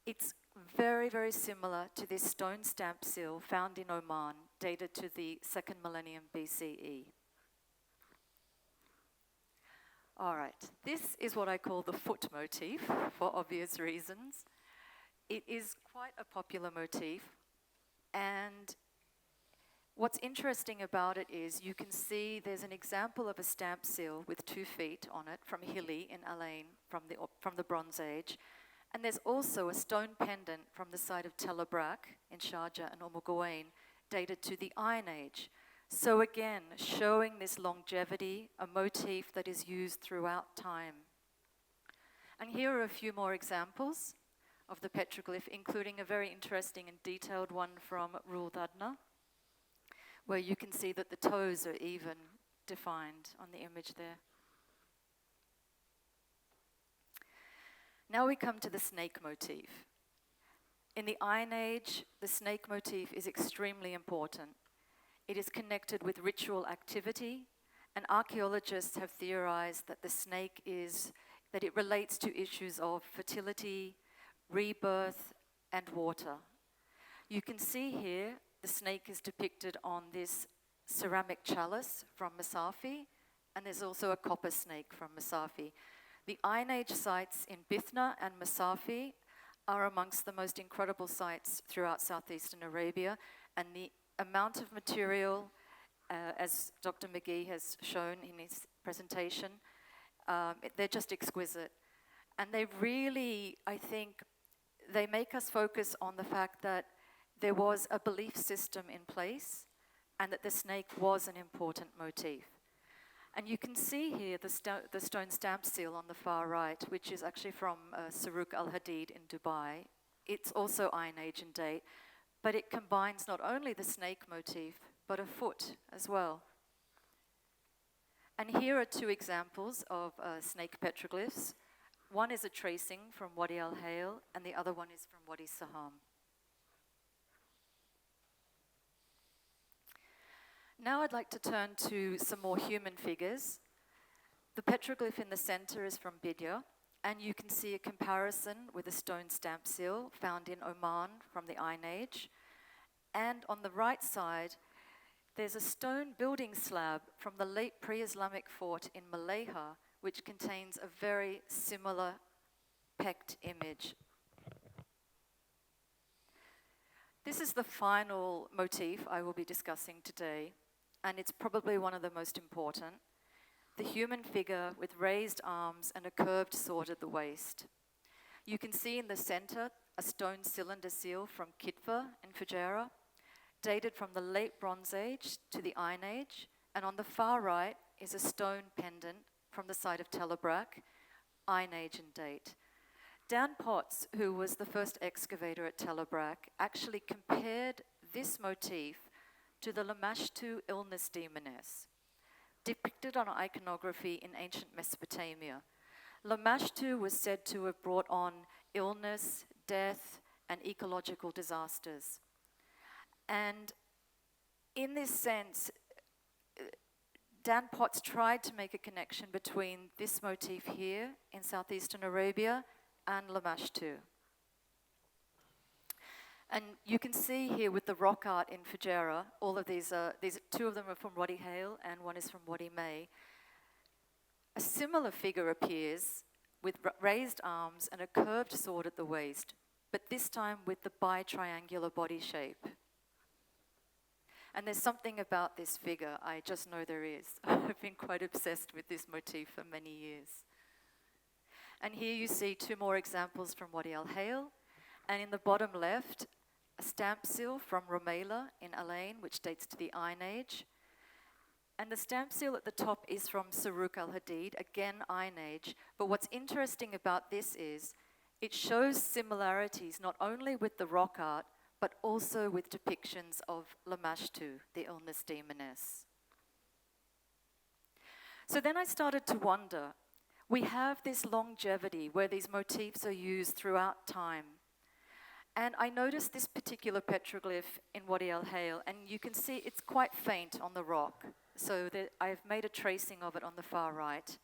It's very, very similar to this stone stamp seal found in Oman, dated to the 2nd millennium BCE. All right, this is what I call the foot motif, for obvious reasons. It is quite a popular motif, and what's interesting about it is you can see there's an example of a stamp seal with 2 feet on it from Hilli in Alain from the Bronze Age, and there's also a stone pendant from the site of Tel Abrak in Sharjah and Gawain, dated to the Iron Age. So again, showing this longevity, a motif that is used throughout time. And here are a few more examples of the petroglyph, including a very interesting and detailed one from Ruldadna, where you can see that the toes are even defined on the image there. Now we come to the snake motif. In the Iron Age, the snake motif is extremely important. It is connected with ritual activity, and archaeologists have theorized that the snake that it relates to issues of fertility, rebirth, and water. You can see here the snake is depicted on this ceramic chalice from Masafi, and there's also a copper snake from Masafi. The Iron Age sites in Bithna and Masafi are amongst the most incredible sites throughout southeastern Arabia, and the amount of material, as Dr. McGee has shown in his presentation, they're just exquisite. And they really, I think, they make us focus on the fact that there was a belief system in place and that the snake was an important motif. And you can see here the stone stamp seal on the far right, which is actually from Saruq al-Hadid in Dubai. It's also Iron Age in date, but it combines not only the snake motif, but a foot as well. And here are 2 examples of snake petroglyphs. One is a tracing from Wadi al-Hail, and the other one is from Wadi Saham. Now I'd like to turn to some more human figures. The petroglyph in the center is from Bidya, and you can see a comparison with a stone stamp seal found in Oman from the Iron Age. And on the right side, there's a stone building slab from the late pre-Islamic fort in Malaha, which contains a very similar pecked image. This is the final motif I will be discussing today, and it's probably one of the most important. The human figure with raised arms and a curved sword at the waist. You can see in the center a stone cylinder seal from Kitva in Fujairah, dated from the late Bronze Age to the Iron Age, and on the far right is a stone pendant from the site of Tel Abrak, Iron Age in date. Dan Potts, who was the first excavator at Tel Abrak, actually compared this motif to the Lamashtu illness demoness, depicted on iconography in ancient Mesopotamia. Lamashtu was said to have brought on illness, death, and ecological disasters. And in this sense, Dan Potts tried to make a connection between this motif here in southeastern Arabia and Lamashtu. And you can see here with the rock art in Fujairah, all of these two of them are from Wadi Hale and one is from Wadi May. A similar figure appears with raised arms and a curved sword at the waist, but this time with the bi-triangular body shape. And there's something about this figure, I just know there is. I've been quite obsessed with this motif for many years. And here you see two more examples from Wadi al-Hale, and in the bottom left, a stamp seal from Rumaila in Alain, which dates to the Iron Age. And the stamp seal at the top is from Saruk al-Hadid, again Iron Age. But what's interesting about this is it shows similarities not only with the rock art, but also with depictions of Lamashtu, the illness demoness. So then I started to wonder, we have this longevity where these motifs are used throughout time. And I noticed this particular petroglyph in Wadi al-Hale, and you can see it's quite faint on the rock. So I've made a tracing of it on the far right.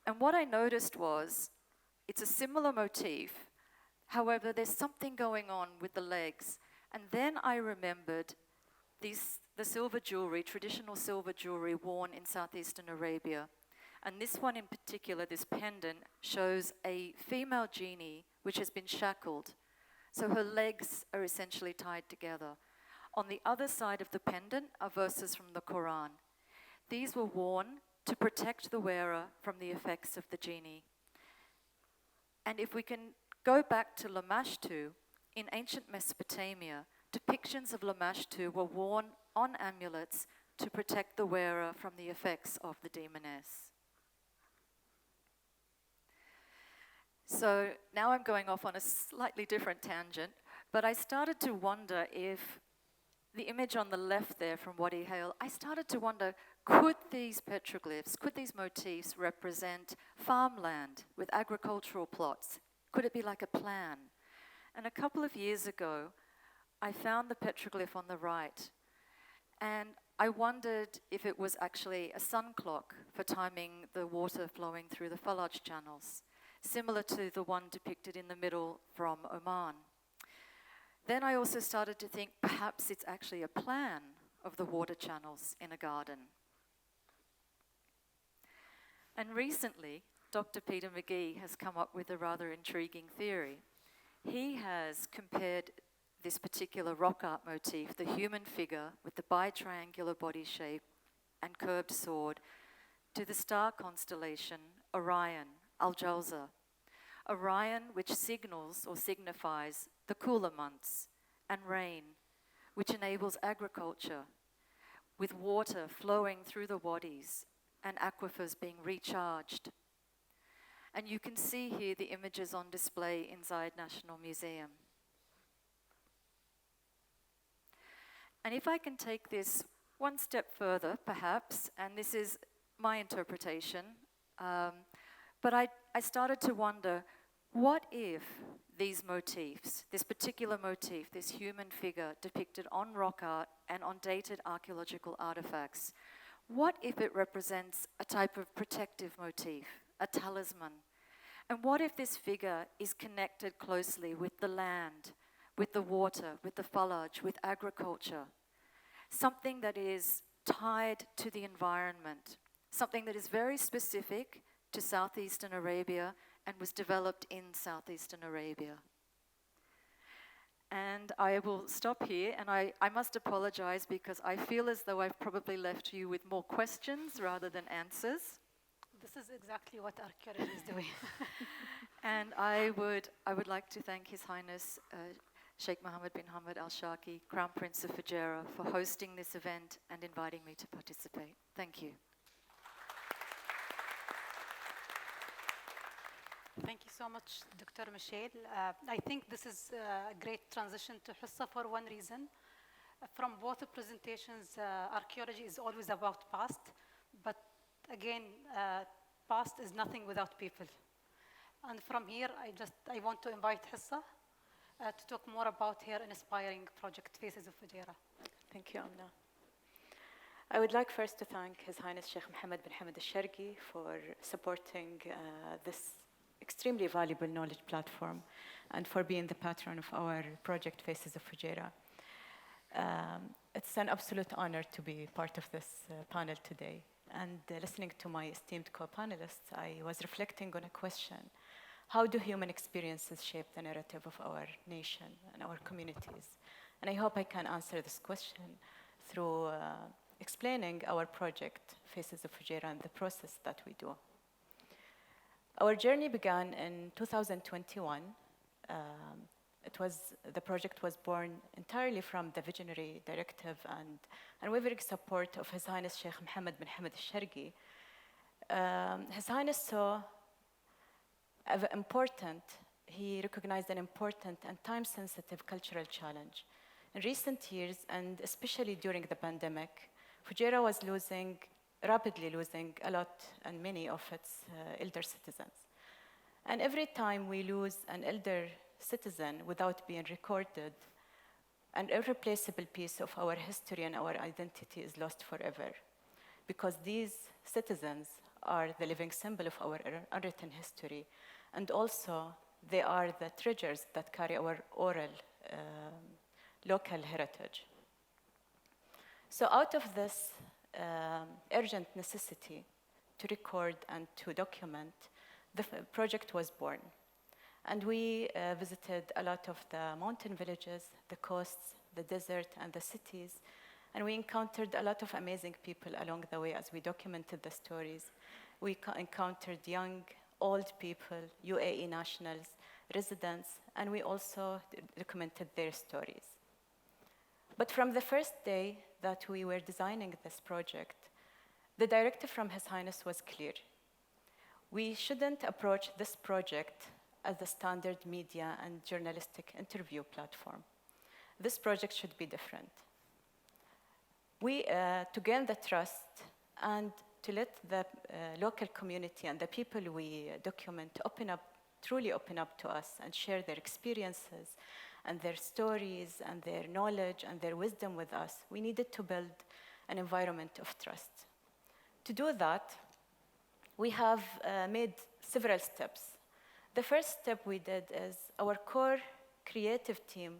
And what I noticed was, it's a similar motif. However, there's something going on with the legs. And then I remembered the silver jewelry, traditional silver jewelry worn in southeastern Arabia. And this one in particular, this pendant, shows a female genie which has been shackled. So her legs are essentially tied together. On the other side of the pendant are verses from the Quran. These were worn to protect the wearer from the effects of the genie. And if we can go back to Lamashtu, in ancient Mesopotamia, depictions of Lamashtu were worn on amulets to protect the wearer from the effects of the demoness. So now I'm going off on a slightly different tangent, but I started to wonder if the image on the left there from Wadi Hale, I started to wonder, could these petroglyphs, could these motifs represent farmland with agricultural plots? Could it be like a plan? And a couple of years ago, I found the petroglyph on the right, and I wondered if it was actually a sun clock for timing the water flowing through the Falaj channels, similar to the one depicted in the middle from Oman. Then I also started to think perhaps it's actually a plan of the water channels in a garden. And recently, Dr. Peter McGee has come up with a rather intriguing theory. He has compared this particular rock art motif, the human figure with the bi-triangular body shape and curved sword, to the star constellation Orion, Al-Jawza. Orion, which signals or signifies the cooler months, and rain, which enables agriculture, with water flowing through the wadis and aquifers being recharged. And you can see here the images on display in Zayed National Museum. And if I can take this one step further, perhaps, and this is my interpretation, but I started to wonder, what if these motifs, this particular motif, this human figure depicted on rock art and on dated archaeological artifacts, what if it represents a type of protective motif, a talisman? And what if this figure is connected closely with the land, with the water, with the Falaj, with agriculture? Something that is tied to the environment, something that is very specific to southeastern Arabia and was developed in southeastern Arabia. And I will stop here, and I must apologize because I feel as though I've probably left you with more questions rather than answers. This is exactly what our curator is doing. And I would like to thank His Highness Sheikh Mohammed bin Hamad Al Shaki, Crown Prince of Fujairah, for hosting this event and inviting me to participate. Thank you. Thank you so much, Dr. Michelle. I think this is a great transition to Hussa for one reason. From both the presentations, archaeology is always about past, but again, past is nothing without people. And from here, I want to invite Hissa to talk more about her inspiring project, Faces of Fujairah. Thank you, Amna. I would like first to thank His Highness Sheikh Mohammed bin Hamad al-Sharqi for supporting this extremely valuable knowledge platform and for being the patron of our project Faces of Fujairah. It's an absolute honor to be part of this panel today. And listening to my esteemed co-panelists, I was reflecting on a question. How do human experiences shape the narrative of our nation and our communities? And I hope I can answer this question through explaining our project, Faces of Fujairah, and the process that we do. Our journey began in 2021. The project was born entirely from the visionary directive and unwavering support of His Highness Sheikh Mohammed bin Hamad al-Sharqi. His Highness saw he recognized an important and time-sensitive cultural challenge. In recent years, and especially during the pandemic, Fujairah was rapidly losing a lot and many of its elder citizens. And every time we lose an elder citizen without being recorded, an irreplaceable piece of our history and our identity is lost forever, because these citizens are the living symbol of our unwritten history, and also they are the treasures that carry our oral local heritage. So out of this urgent necessity to record and to document, the project was born. And we visited a lot of the mountain villages, the coasts, the desert, and the cities. And we encountered a lot of amazing people along the way as we documented the stories. We encountered young, old people, UAE nationals, residents, and we also documented their stories. But from the first day that we were designing this project, the directive from His Highness was clear. We shouldn't approach this project as a standard media and journalistic interview platform. This project should be different. To gain the trust and to let the local community and the people we document truly open up to us and share their experiences and their stories and their knowledge and their wisdom with us, we needed to build an environment of trust. To do that, we have made several steps. The first step we did is our core creative team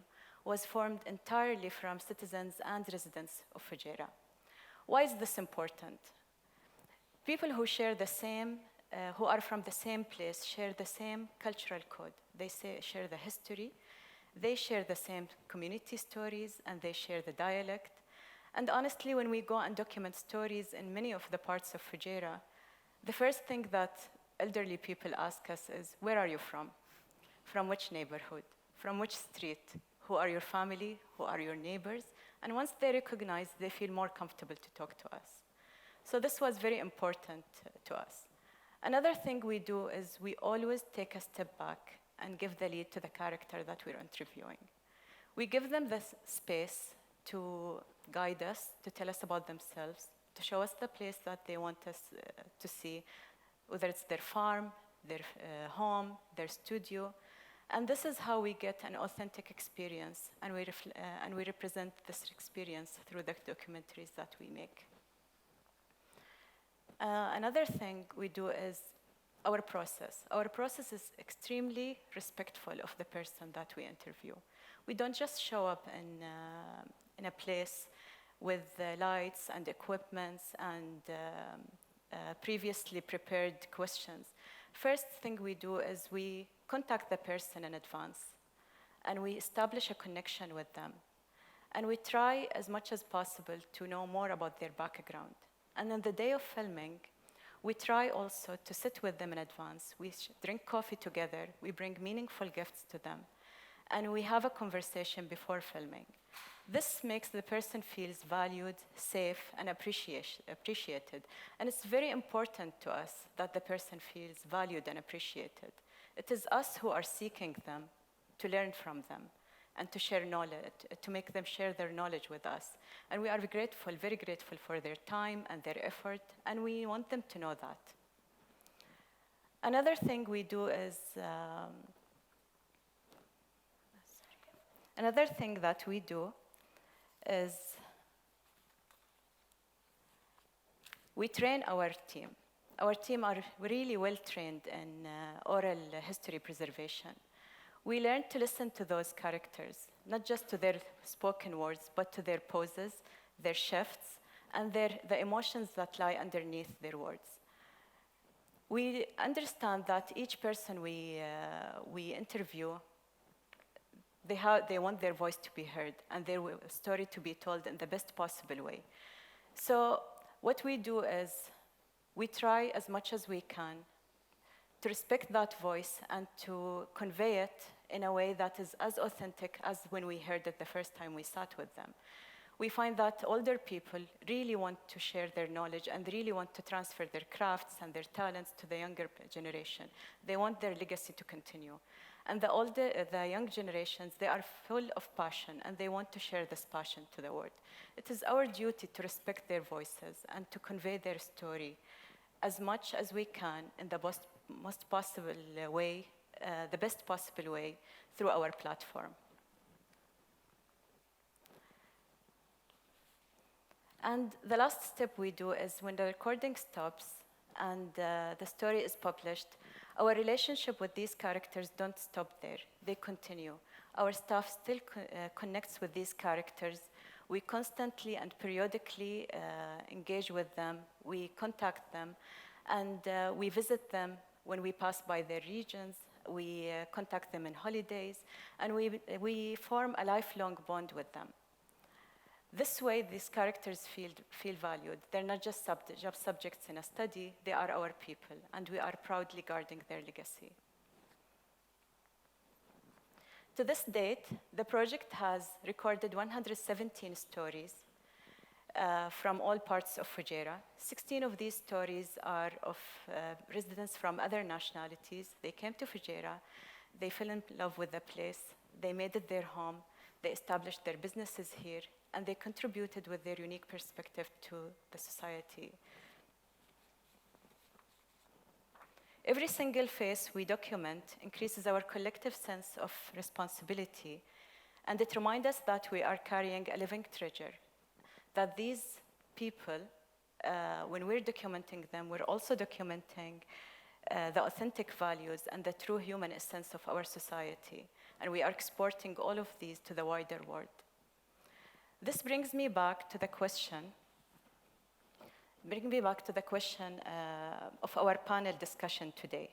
was formed entirely from citizens and residents of Fujairah. Why is this important? People who share the same, who are from the same place, share the same cultural code. They share the history, they share the same community stories, and they share the dialect. And honestly, when we go and document stories in many of the parts of Fujairah, the first thing that elderly people ask us is, where are you from? From which neighborhood? From which street? Who are your family? Who are your neighbors? And once they recognize, they feel more comfortable to talk to us. So this was very important to us. Another thing we do is we always take a step back and give the lead to the character that we're interviewing. We give them this space to guide us, to tell us about themselves, to show us the place that they want us to see, whether it's their farm, their home, their studio. And this is how we get an authentic experience, and we represent this experience through the documentaries that we make. Another thing we do is our process. Our process is extremely respectful of the person that we interview. We don't just show up in a place with lights and equipments and previously prepared questions. First thing we do is we contact the person in advance, and we establish a connection with them. And we try as much as possible to know more about their background. And on the day of filming, we try also to sit with them in advance. We drink coffee together, we bring meaningful gifts to them, and we have a conversation before filming. This makes the person feel valued, safe, and appreciated. And it's very important to us that the person feels valued and appreciated. It is us who are seeking them to learn from them. and to share knowledge, to make them share their knowledge with us. And we are grateful, very grateful for their time and their effort, and we want them to know that. Another thing we do is, another thing that we do is we train our team. Our team are really well trained in oral history preservation. We learn to listen to those characters, not just to their spoken words, but to their poses, their shifts, and the emotions that lie underneath their words. We understand that each person we interview, they want their voice to be heard and their story to be told in the best possible way. So what we do is we try as much as we can to respect that voice and to convey it in a way that is as authentic as when we heard it the first time we sat with them. We find that older people really want to share their knowledge and really want to transfer their crafts and their talents to the younger generation. They want their legacy to continue. And the young generations, they are full of passion and they want to share this passion to the world. It is our duty to respect their voices and to convey their story as much as we can in the most possible way, the best possible way through our platform. And the last step we do is when the recording stops and the story is published, our relationship with these characters don't stop there. They continue. Our staff still connects with these characters. We constantly and periodically engage with them. We contact them, and we visit them when we pass by their regions. We contact them in holidays, and we form a lifelong bond with them. This way, these characters feel valued. They're not just job subjects in a study, they are our people, and we are proudly guarding their legacy. To this date, the project has recorded 117 stories from all parts of Fujairah. 16 of these stories are of residents from other nationalities. They came to Fujairah, they fell in love with the place, they made it their home, they established their businesses here, and they contributed with their unique perspective to the society. Every single face we document increases our collective sense of responsibility, and it reminds us that we are carrying a living treasure, that these people, when we're documenting them, we're also documenting the authentic values and the true human essence of our society, and we are exporting all of these to the wider world. This brings me back to the question, of our panel discussion today.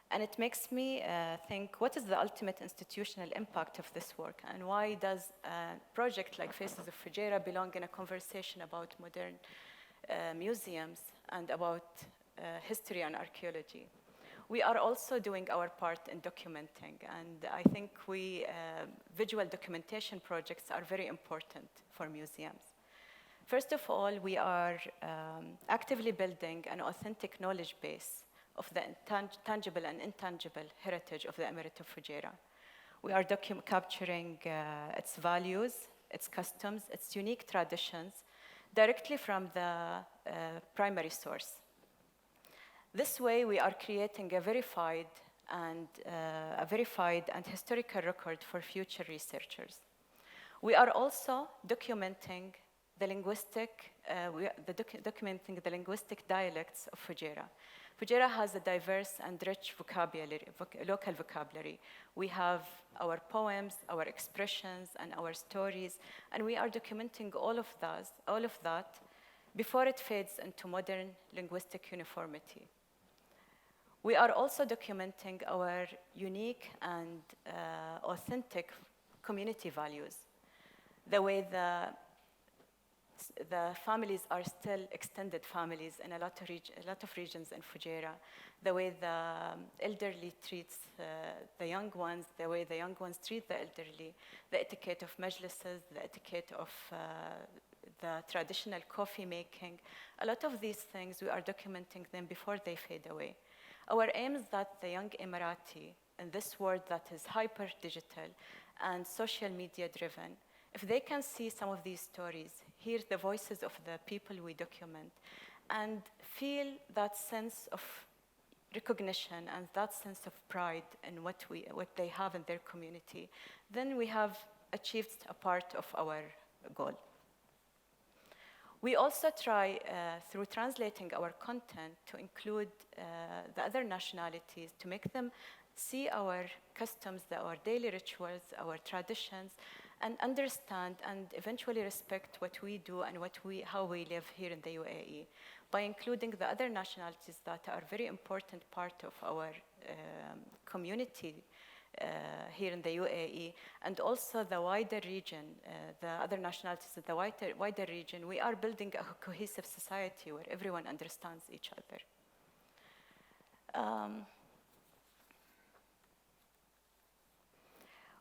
And it makes me think, what is the ultimate institutional impact of this work? And why does a project like Faces of Fujairah belong in a conversation about modern museums and about history and archaeology? We are also doing our part in documenting, and I think visual documentation projects are very important for museums. First of all, we are actively building an authentic knowledge base of the tangible and intangible heritage of the Emirate of Fujairah. We are capturing its values, its customs, its unique traditions directly from the primary source. This way, we are creating a verified and historical record for future researchers. We are also documenting the linguistic dialects of Fujairah. Fujairah has a diverse and rich local vocabulary. We have our poems, our expressions, and our stories, and we are documenting all of that before it fades into modern linguistic uniformity. We are also documenting our unique and authentic community values, the way the families are still extended families in a lot of regions in Fujairah, the way the elderly treats the young ones, the way the young ones treat the elderly, the etiquette of majlises, the etiquette of the traditional coffee making. A lot of these things, we are documenting them before they fade away. Our aim is that the young Emirati, in this world that is hyper-digital and social media driven, if they can see some of these stories, hear the voices of the people we document, and feel that sense of recognition and that sense of pride in what they have in their community, then we have achieved a part of our goal. We also try, through translating our content, to include the other nationalities, to make them see our customs, our daily rituals, our traditions, and understand and eventually respect what we do and how we live here in the UAE, by including the other nationalities that are a very important part of our community here in the UAE, and also the wider region, the other nationalities in the wider region. We are building a cohesive society where everyone understands each other.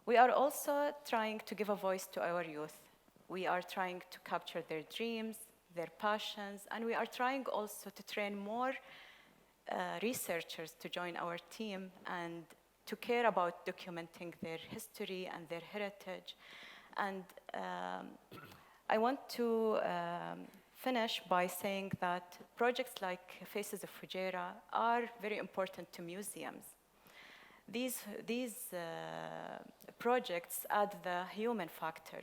We are also trying to give a voice to our youth. We are trying to capture their dreams, their passions, and we are trying also to train more researchers to join our team and to care about documenting their history and their heritage. And I want to finish by saying that projects like Faces of Fujairah are very important to museums. These projects add the human factor.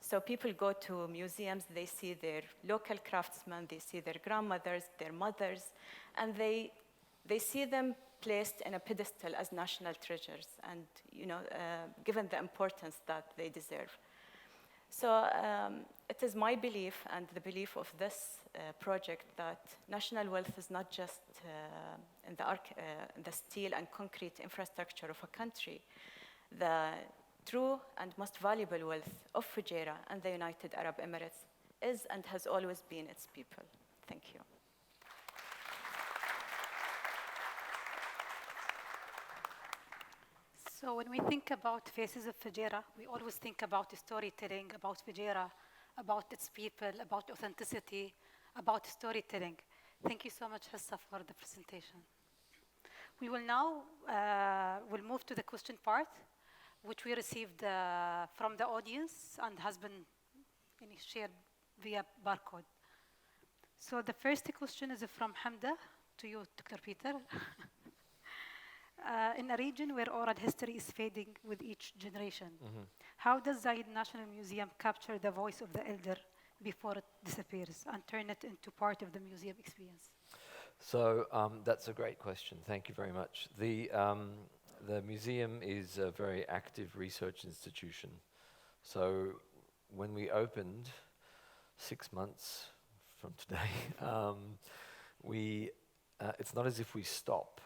So people go to museums, they see their local craftsmen, they see their grandmothers, their mothers, and they see them placed in a pedestal as national treasures and given the importance that they deserve. So it is my belief and the belief of this project that national wealth is not just in the steel and concrete infrastructure of a country. The true and most valuable wealth of Fujairah and the United Arab Emirates is and has always been its people. Thank you. So when we think about Faces of Fujairah, we always think about storytelling, about Fujairah, about its people, about authenticity, about storytelling. Thank you so much, Hissa, for the presentation. We will now we'll move to the question part, which we received from the audience and has been shared via barcode. So the first question is from Hamda to you, Dr. Peter. In a region where oral history is fading with each generation, how does Zayed National Museum capture the voice of the elder before it disappears and turn it into part of the museum experience? So that's a great question. Thank you very much. The museum is a very active research institution. So when we opened 6 months from today, it's not as if we stop.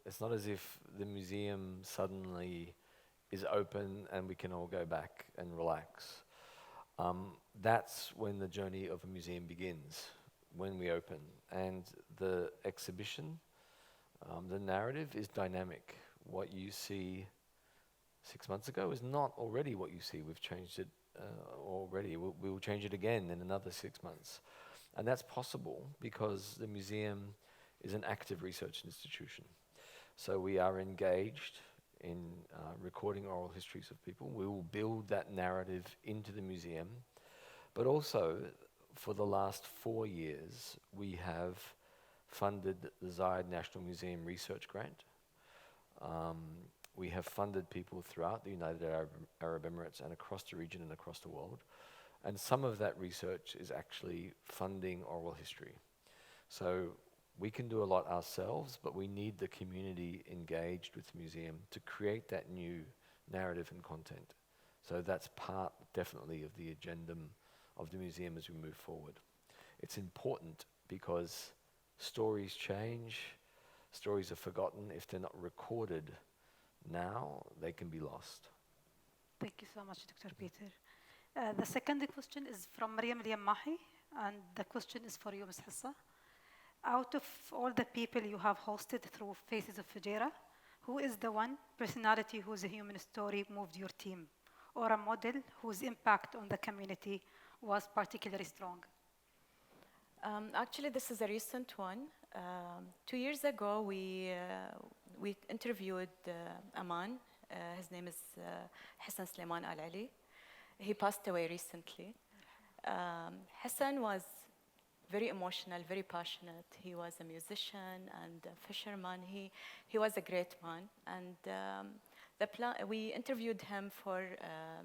It's not as if the museum suddenly is open and we can all go back and relax. That's when the journey of a museum begins, when we open. And the exhibition, the narrative is dynamic. What you see 6 months ago is not already what you see. We've changed it already. We will change it again in another 6 months. And that's possible because the museum is an active research institution. So we are engaged in recording oral histories of people. We will build that narrative into the museum. But also, for the last 4 years, we have funded the Zayed National Museum Research Grant. We have funded people throughout the United Arab Emirates and across the region and across the world. And some of that research is actually funding oral history. So we can do a lot ourselves, but we need the community engaged with the museum to create that new narrative and content. So that's part, definitely, of the agenda of the museum as we move forward. It's important because stories change, stories are forgotten. If they're not recorded now, they can be lost. Thank you so much, Dr. Peter. The second question is from Mariam Liamahi, and the question is for you, Ms. Hissa. Out of all the people you have hosted through Faces of Fujairah, who is the one personality whose human story moved your team, or a model whose impact on the community was particularly strong? Actually, this is a recent one. 2 years ago, we interviewed Aman, His name is Hassan Suleiman Al Ali. He passed away recently. Hassan was very emotional, very passionate. He was a musician and a fisherman. He was a great man. And we interviewed him for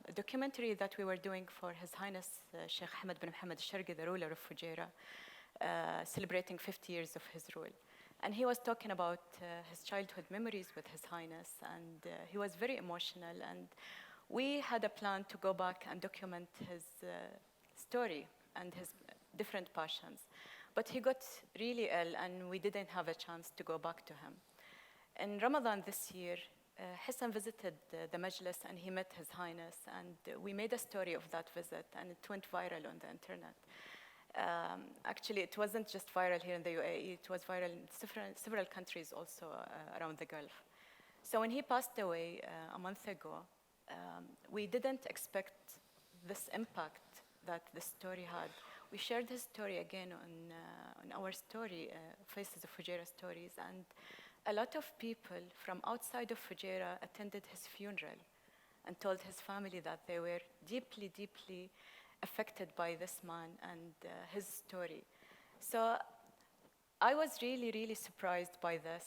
a documentary that we were doing for His Highness Sheikh Ahmed bin Mohammed al-Sharqi, the ruler of Fujairah, celebrating 50 years of his rule. And he was talking about his childhood memories with His Highness, and he was very emotional. And we had a plan to go back and document his story and his different passions. But he got really ill, and we didn't have a chance to go back to him. In Ramadan this year, Hassan visited the Majlis, and he met His Highness, and we made a story of that visit, and it went viral on the internet. Actually, it wasn't just viral here in the UAE, it was viral in several countries also around the Gulf. So when he passed away a month ago, we didn't expect this impact that the story had. We shared his story again on our story, Faces of Fujairah Stories, and a lot of people from outside of Fujairah attended his funeral and told his family that they were deeply, deeply affected by this man and his story. So I was really, really surprised by this,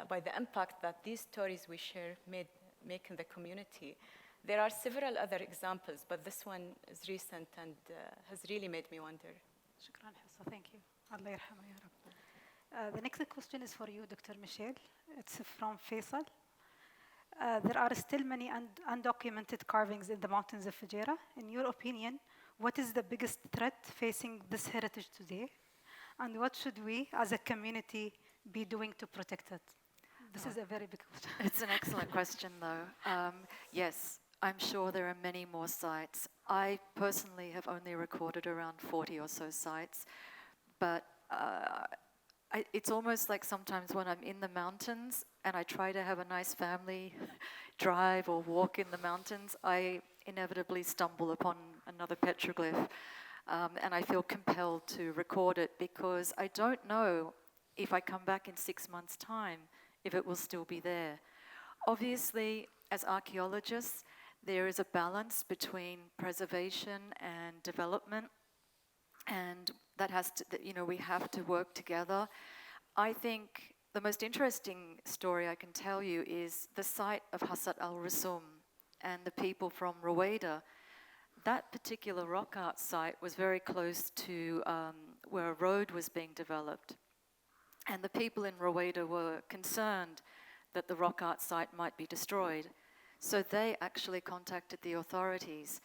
by the impact that these stories we share make in the community. There are several other examples, but this one is recent and has really made me wonder. شكرا حصة. Thank you. الله يرحمه يا رب. The next question is for you, Dr. Michel. It's from Faisal. There are still many undocumented carvings in the mountains of Fujairah. In your opinion, what is the biggest threat facing this heritage today? And what should we, as a community, be doing to protect it? This is a very big question. It's an excellent question, though. Yes, I'm sure there are many more sites. I personally have only recorded around 40 or so sites, but it's almost like sometimes when I'm in the mountains and I try to have a nice family drive or walk in the mountains, I inevitably stumble upon another petroglyph, and I feel compelled to record it because I don't know if I come back in 6 months' time if it will still be there. Obviously, as archaeologists, there is a balance between preservation and development, and that has to, we have to work together. I think the most interesting story I can tell you is the site of Hasat al-Rusum and the people from Ruwaida. That particular rock art site was very close to where a road was being developed. And the people in Ruwaida were concerned that the rock art site might be destroyed. So they actually contacted the authorities,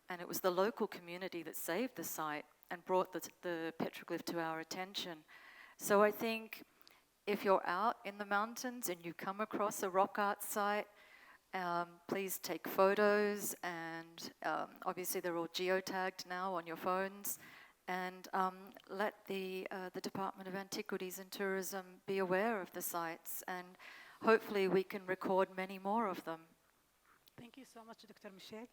and it was the local community that saved the site and brought the petroglyph to our attention. So I think if you're out in the mountains and you come across a rock art site, please take photos, and obviously they're all geotagged now on your phones, and let the Department of Antiquities and Tourism be aware of the sites, and hopefully we can record many more of them. Thank you so much, Dr. Michel.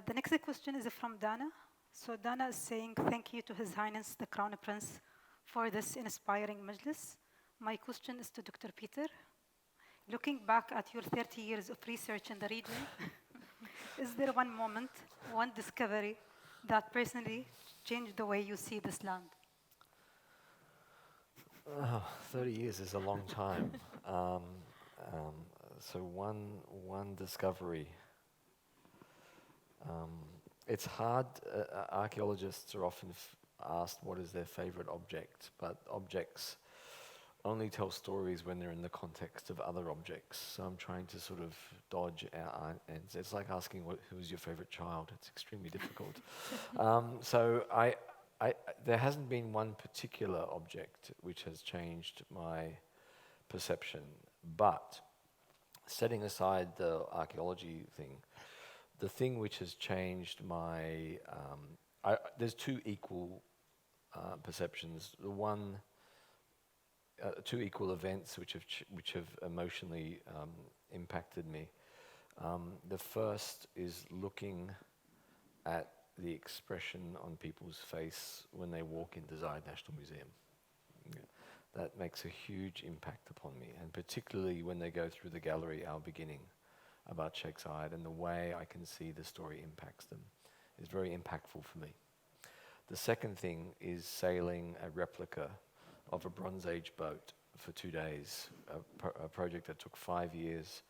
The next question is from Dana. So Dana is saying, thank you to His Highness the Crown Prince for this inspiring majlis. My question is to Dr. Peter. Looking back at your 30 years of research in the region, is there one moment, one discovery that personally changed the way you see this land? 30 years is a long time. So one discovery. It's hard. Archaeologists are often asked what is their favorite object, but objects only tell stories when they're in the context of other objects. So I'm trying to sort of dodge our ends. It's like asking who's your favorite child. It's extremely difficult. So there hasn't been one particular object which has changed my perception, but setting aside the archaeology thing, the thing which has changed my, there's two equal perceptions. The one, two equal events which have emotionally impacted me. The first is looking at the expression on people's face when they walk into Zayed National Museum. That makes a huge impact upon me, and particularly when they go through the gallery, Our Beginning, about Sheikh Zayed, and the way I can see the story impacts them is very impactful for me. The second thing is sailing a replica of a Bronze Age boat for 2 days, a project that took 5 years,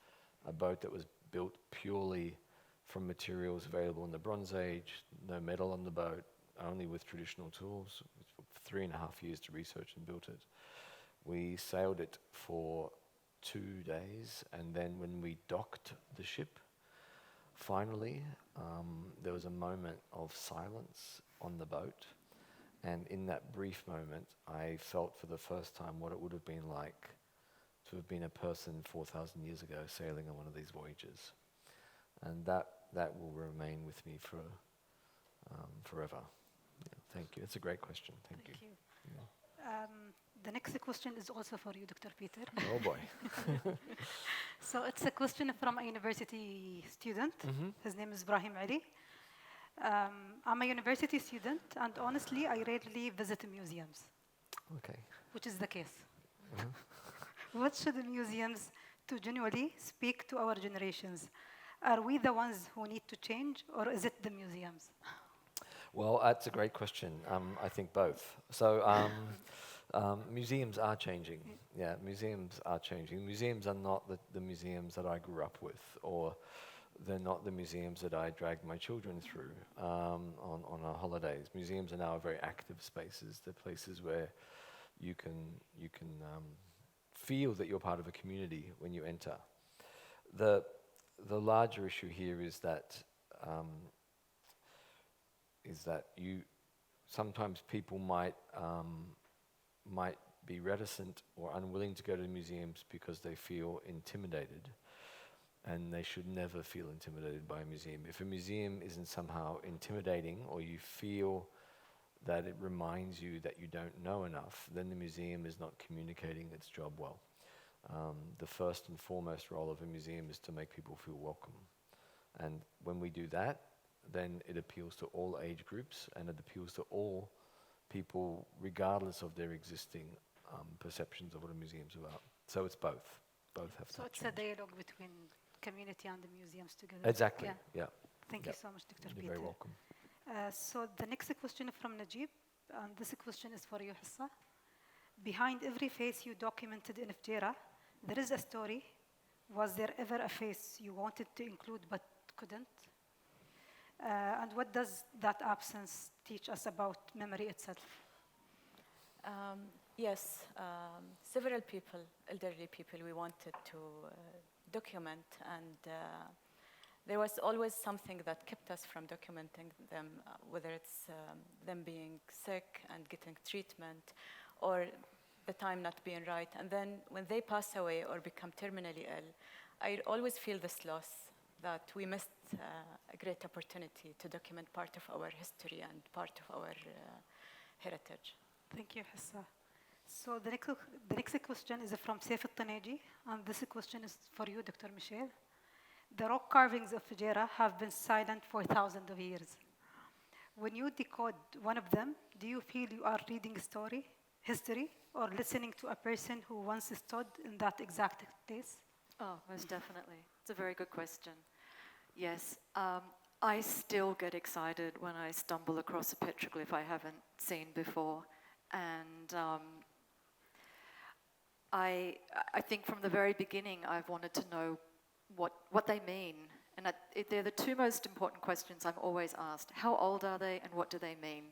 a boat that was built purely from materials available in the Bronze Age, no metal on the boat, only with traditional tools. It took 3.5 years to research and build it. We sailed it for 2 days, and then when we docked the ship, finally, there was a moment of silence on the boat, and in that brief moment, I felt for the first time what it would have been like to have been a person 4,000 years ago sailing on one of these voyages. And that will remain with me for forever. Yeah, thank you. It's a great question. Thank you. Yeah. The next question is also for you, Dr. Peter. Oh boy. So it's a question from a university student. His name is Ibrahim Ali. I'm a university student, and honestly, I rarely visit museums. Okay. Which is the case. What should the museums to genuinely speak to our generations? Are we the ones who need to change, or is it the museums? Well, that's a great question. I think both. So museums are changing. Yeah, museums are changing. Museums are not the museums that I grew up with, or they're not the museums that I dragged my children through on our holidays. Museums are now very active spaces. They're places where you can feel that you're part of a community when you enter. The larger issue here is that you sometimes people might be reticent or unwilling to go to museums because they feel intimidated, and they should never feel intimidated by a museum. If a museum isn't somehow intimidating, or you feel that it reminds you that you don't know enough, then the museum is not communicating its job well. The first and foremost role of a museum is to make people feel welcome. And when we do that, then it appeals to all age groups, and it appeals to all people regardless of their existing perceptions of what a museum's about. So it's both. Both have to change. So it's a dialogue between community and the museums together. Exactly, yeah. Thank you so much, Dr. Peter. You're very welcome. So the next question from Najib, and this question is for you, Hissa. Behind every face you documented in Fujairah, there is a story. Was there ever a face you wanted to include but couldn't? And what does that absence teach us about memory itself? Yes, several people, elderly people, we wanted to document, and there was always something that kept us from documenting them, whether it's them being sick and getting treatment, or the time not being right. And then when they pass away or become terminally ill, I always feel this loss, that we missed a great opportunity to document part of our history and part of our heritage. Thank you, Hissa. So the next question is from Saif al-Taneji, and this question is for you, Dr. Michel. The rock carvings of Fujairah have been silent for thousands of years. When you decode one of them, do you feel you are reading history, or listening to a person who once stood in that exact place? Oh, most definitely. It's a very good question. Yes, I still get excited when I stumble across a petroglyph I haven't seen before. And I think from the very beginning I've wanted to know what they mean. And they're the two most important questions I'm always asked. How old are they, and what do they mean?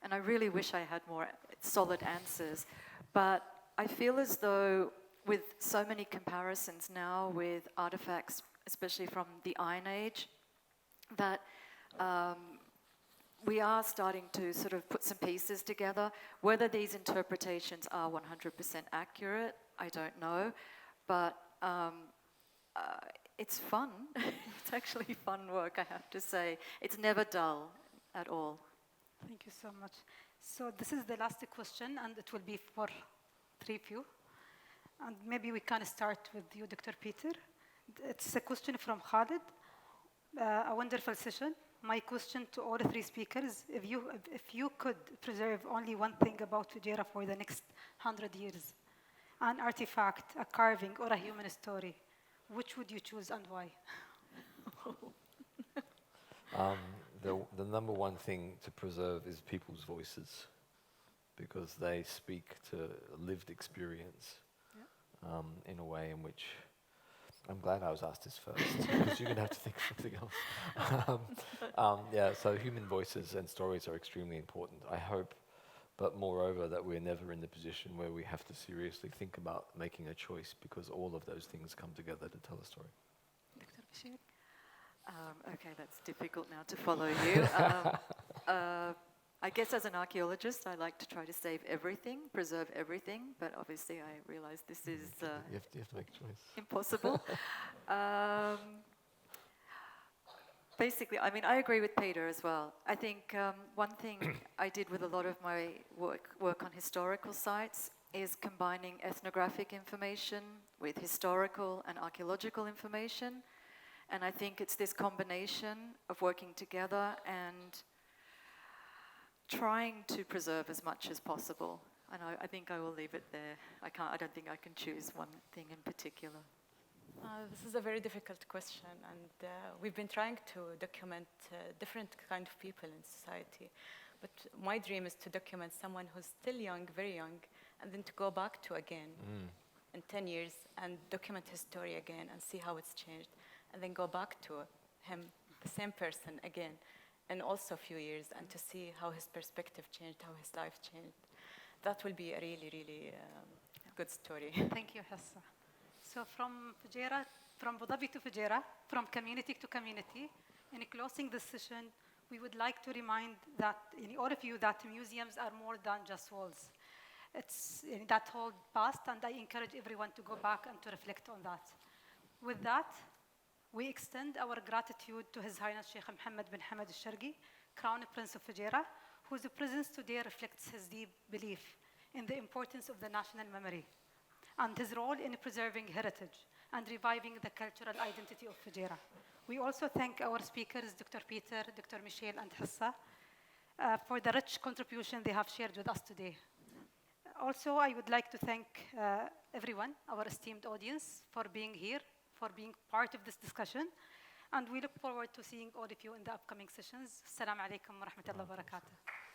And I really wish I had more solid answers. But I feel as though with so many comparisons now with artifacts, especially from the Iron Age, that we are starting to sort of put some pieces together. Whether these interpretations are 100% accurate, I don't know. But it's fun. It's actually fun work, I have to say. It's never dull at all. Thank you so much. So this is the last question, and it will be for three of you. And maybe we can start with you, Dr. Peter. It's a question from Khalid. A wonderful session. My question to all three speakers, if you could preserve only one thing about Fujairah for the next 100 years, an artifact, a carving, or a human story, which would you choose and why? The number one thing to preserve is people's voices, because they speak to lived experience in a way in which I'm glad I was asked this first, because you're going to have to think of something else. So human voices and stories are extremely important. I hope, but moreover, that we're never in the position where we have to seriously think about making a choice, because all of those things come together to tell a story. Okay, that's difficult now to follow you. I guess as an archaeologist, I like to try to save everything, preserve everything, but obviously I realize this is you have to make a choice. Impossible. Basically, I mean, I agree with Peter as well. I think one thing I did with a lot of my work on historical sites is combining ethnographic information with historical and archaeological information. And I think it's this combination of working together and trying to preserve as much as possible. And I think I will leave it there. I don't think I can choose one thing in particular. This is a very difficult question, and we've been trying to document different kind of people in society. But my dream is to document someone who's still young, very young, and then to go back to again in 10 years and document his story again and see how it's changed. And then go back to him, the same person again, in also a few years, and to see how his perspective changed, how his life changed. That will be a really, really good story. Thank you, Hassa. So from Fujairah, from Abu Dhabi to Fujairah, from community to community, in closing this session, we would like to remind that, all of you, that museums are more than just walls. It's that whole past, and I encourage everyone to go back and to reflect on that. With that, we extend our gratitude to His Highness Sheikh Mohammed bin Hamad al-Shargi, Crown Prince of Fujairah, whose presence today reflects his deep belief in the importance of the national memory and his role in preserving heritage and reviving the cultural identity of Fujairah. We also thank our speakers, Dr. Peter, Dr. Michelle, and Hassa, for the rich contribution they have shared with us today. Also, I would like to thank everyone, our esteemed audience, for being here, for being part of this discussion, and we look forward to seeing all of you in the upcoming sessions. Assalamu alaikum wa rahmatullahi wa barakatuh.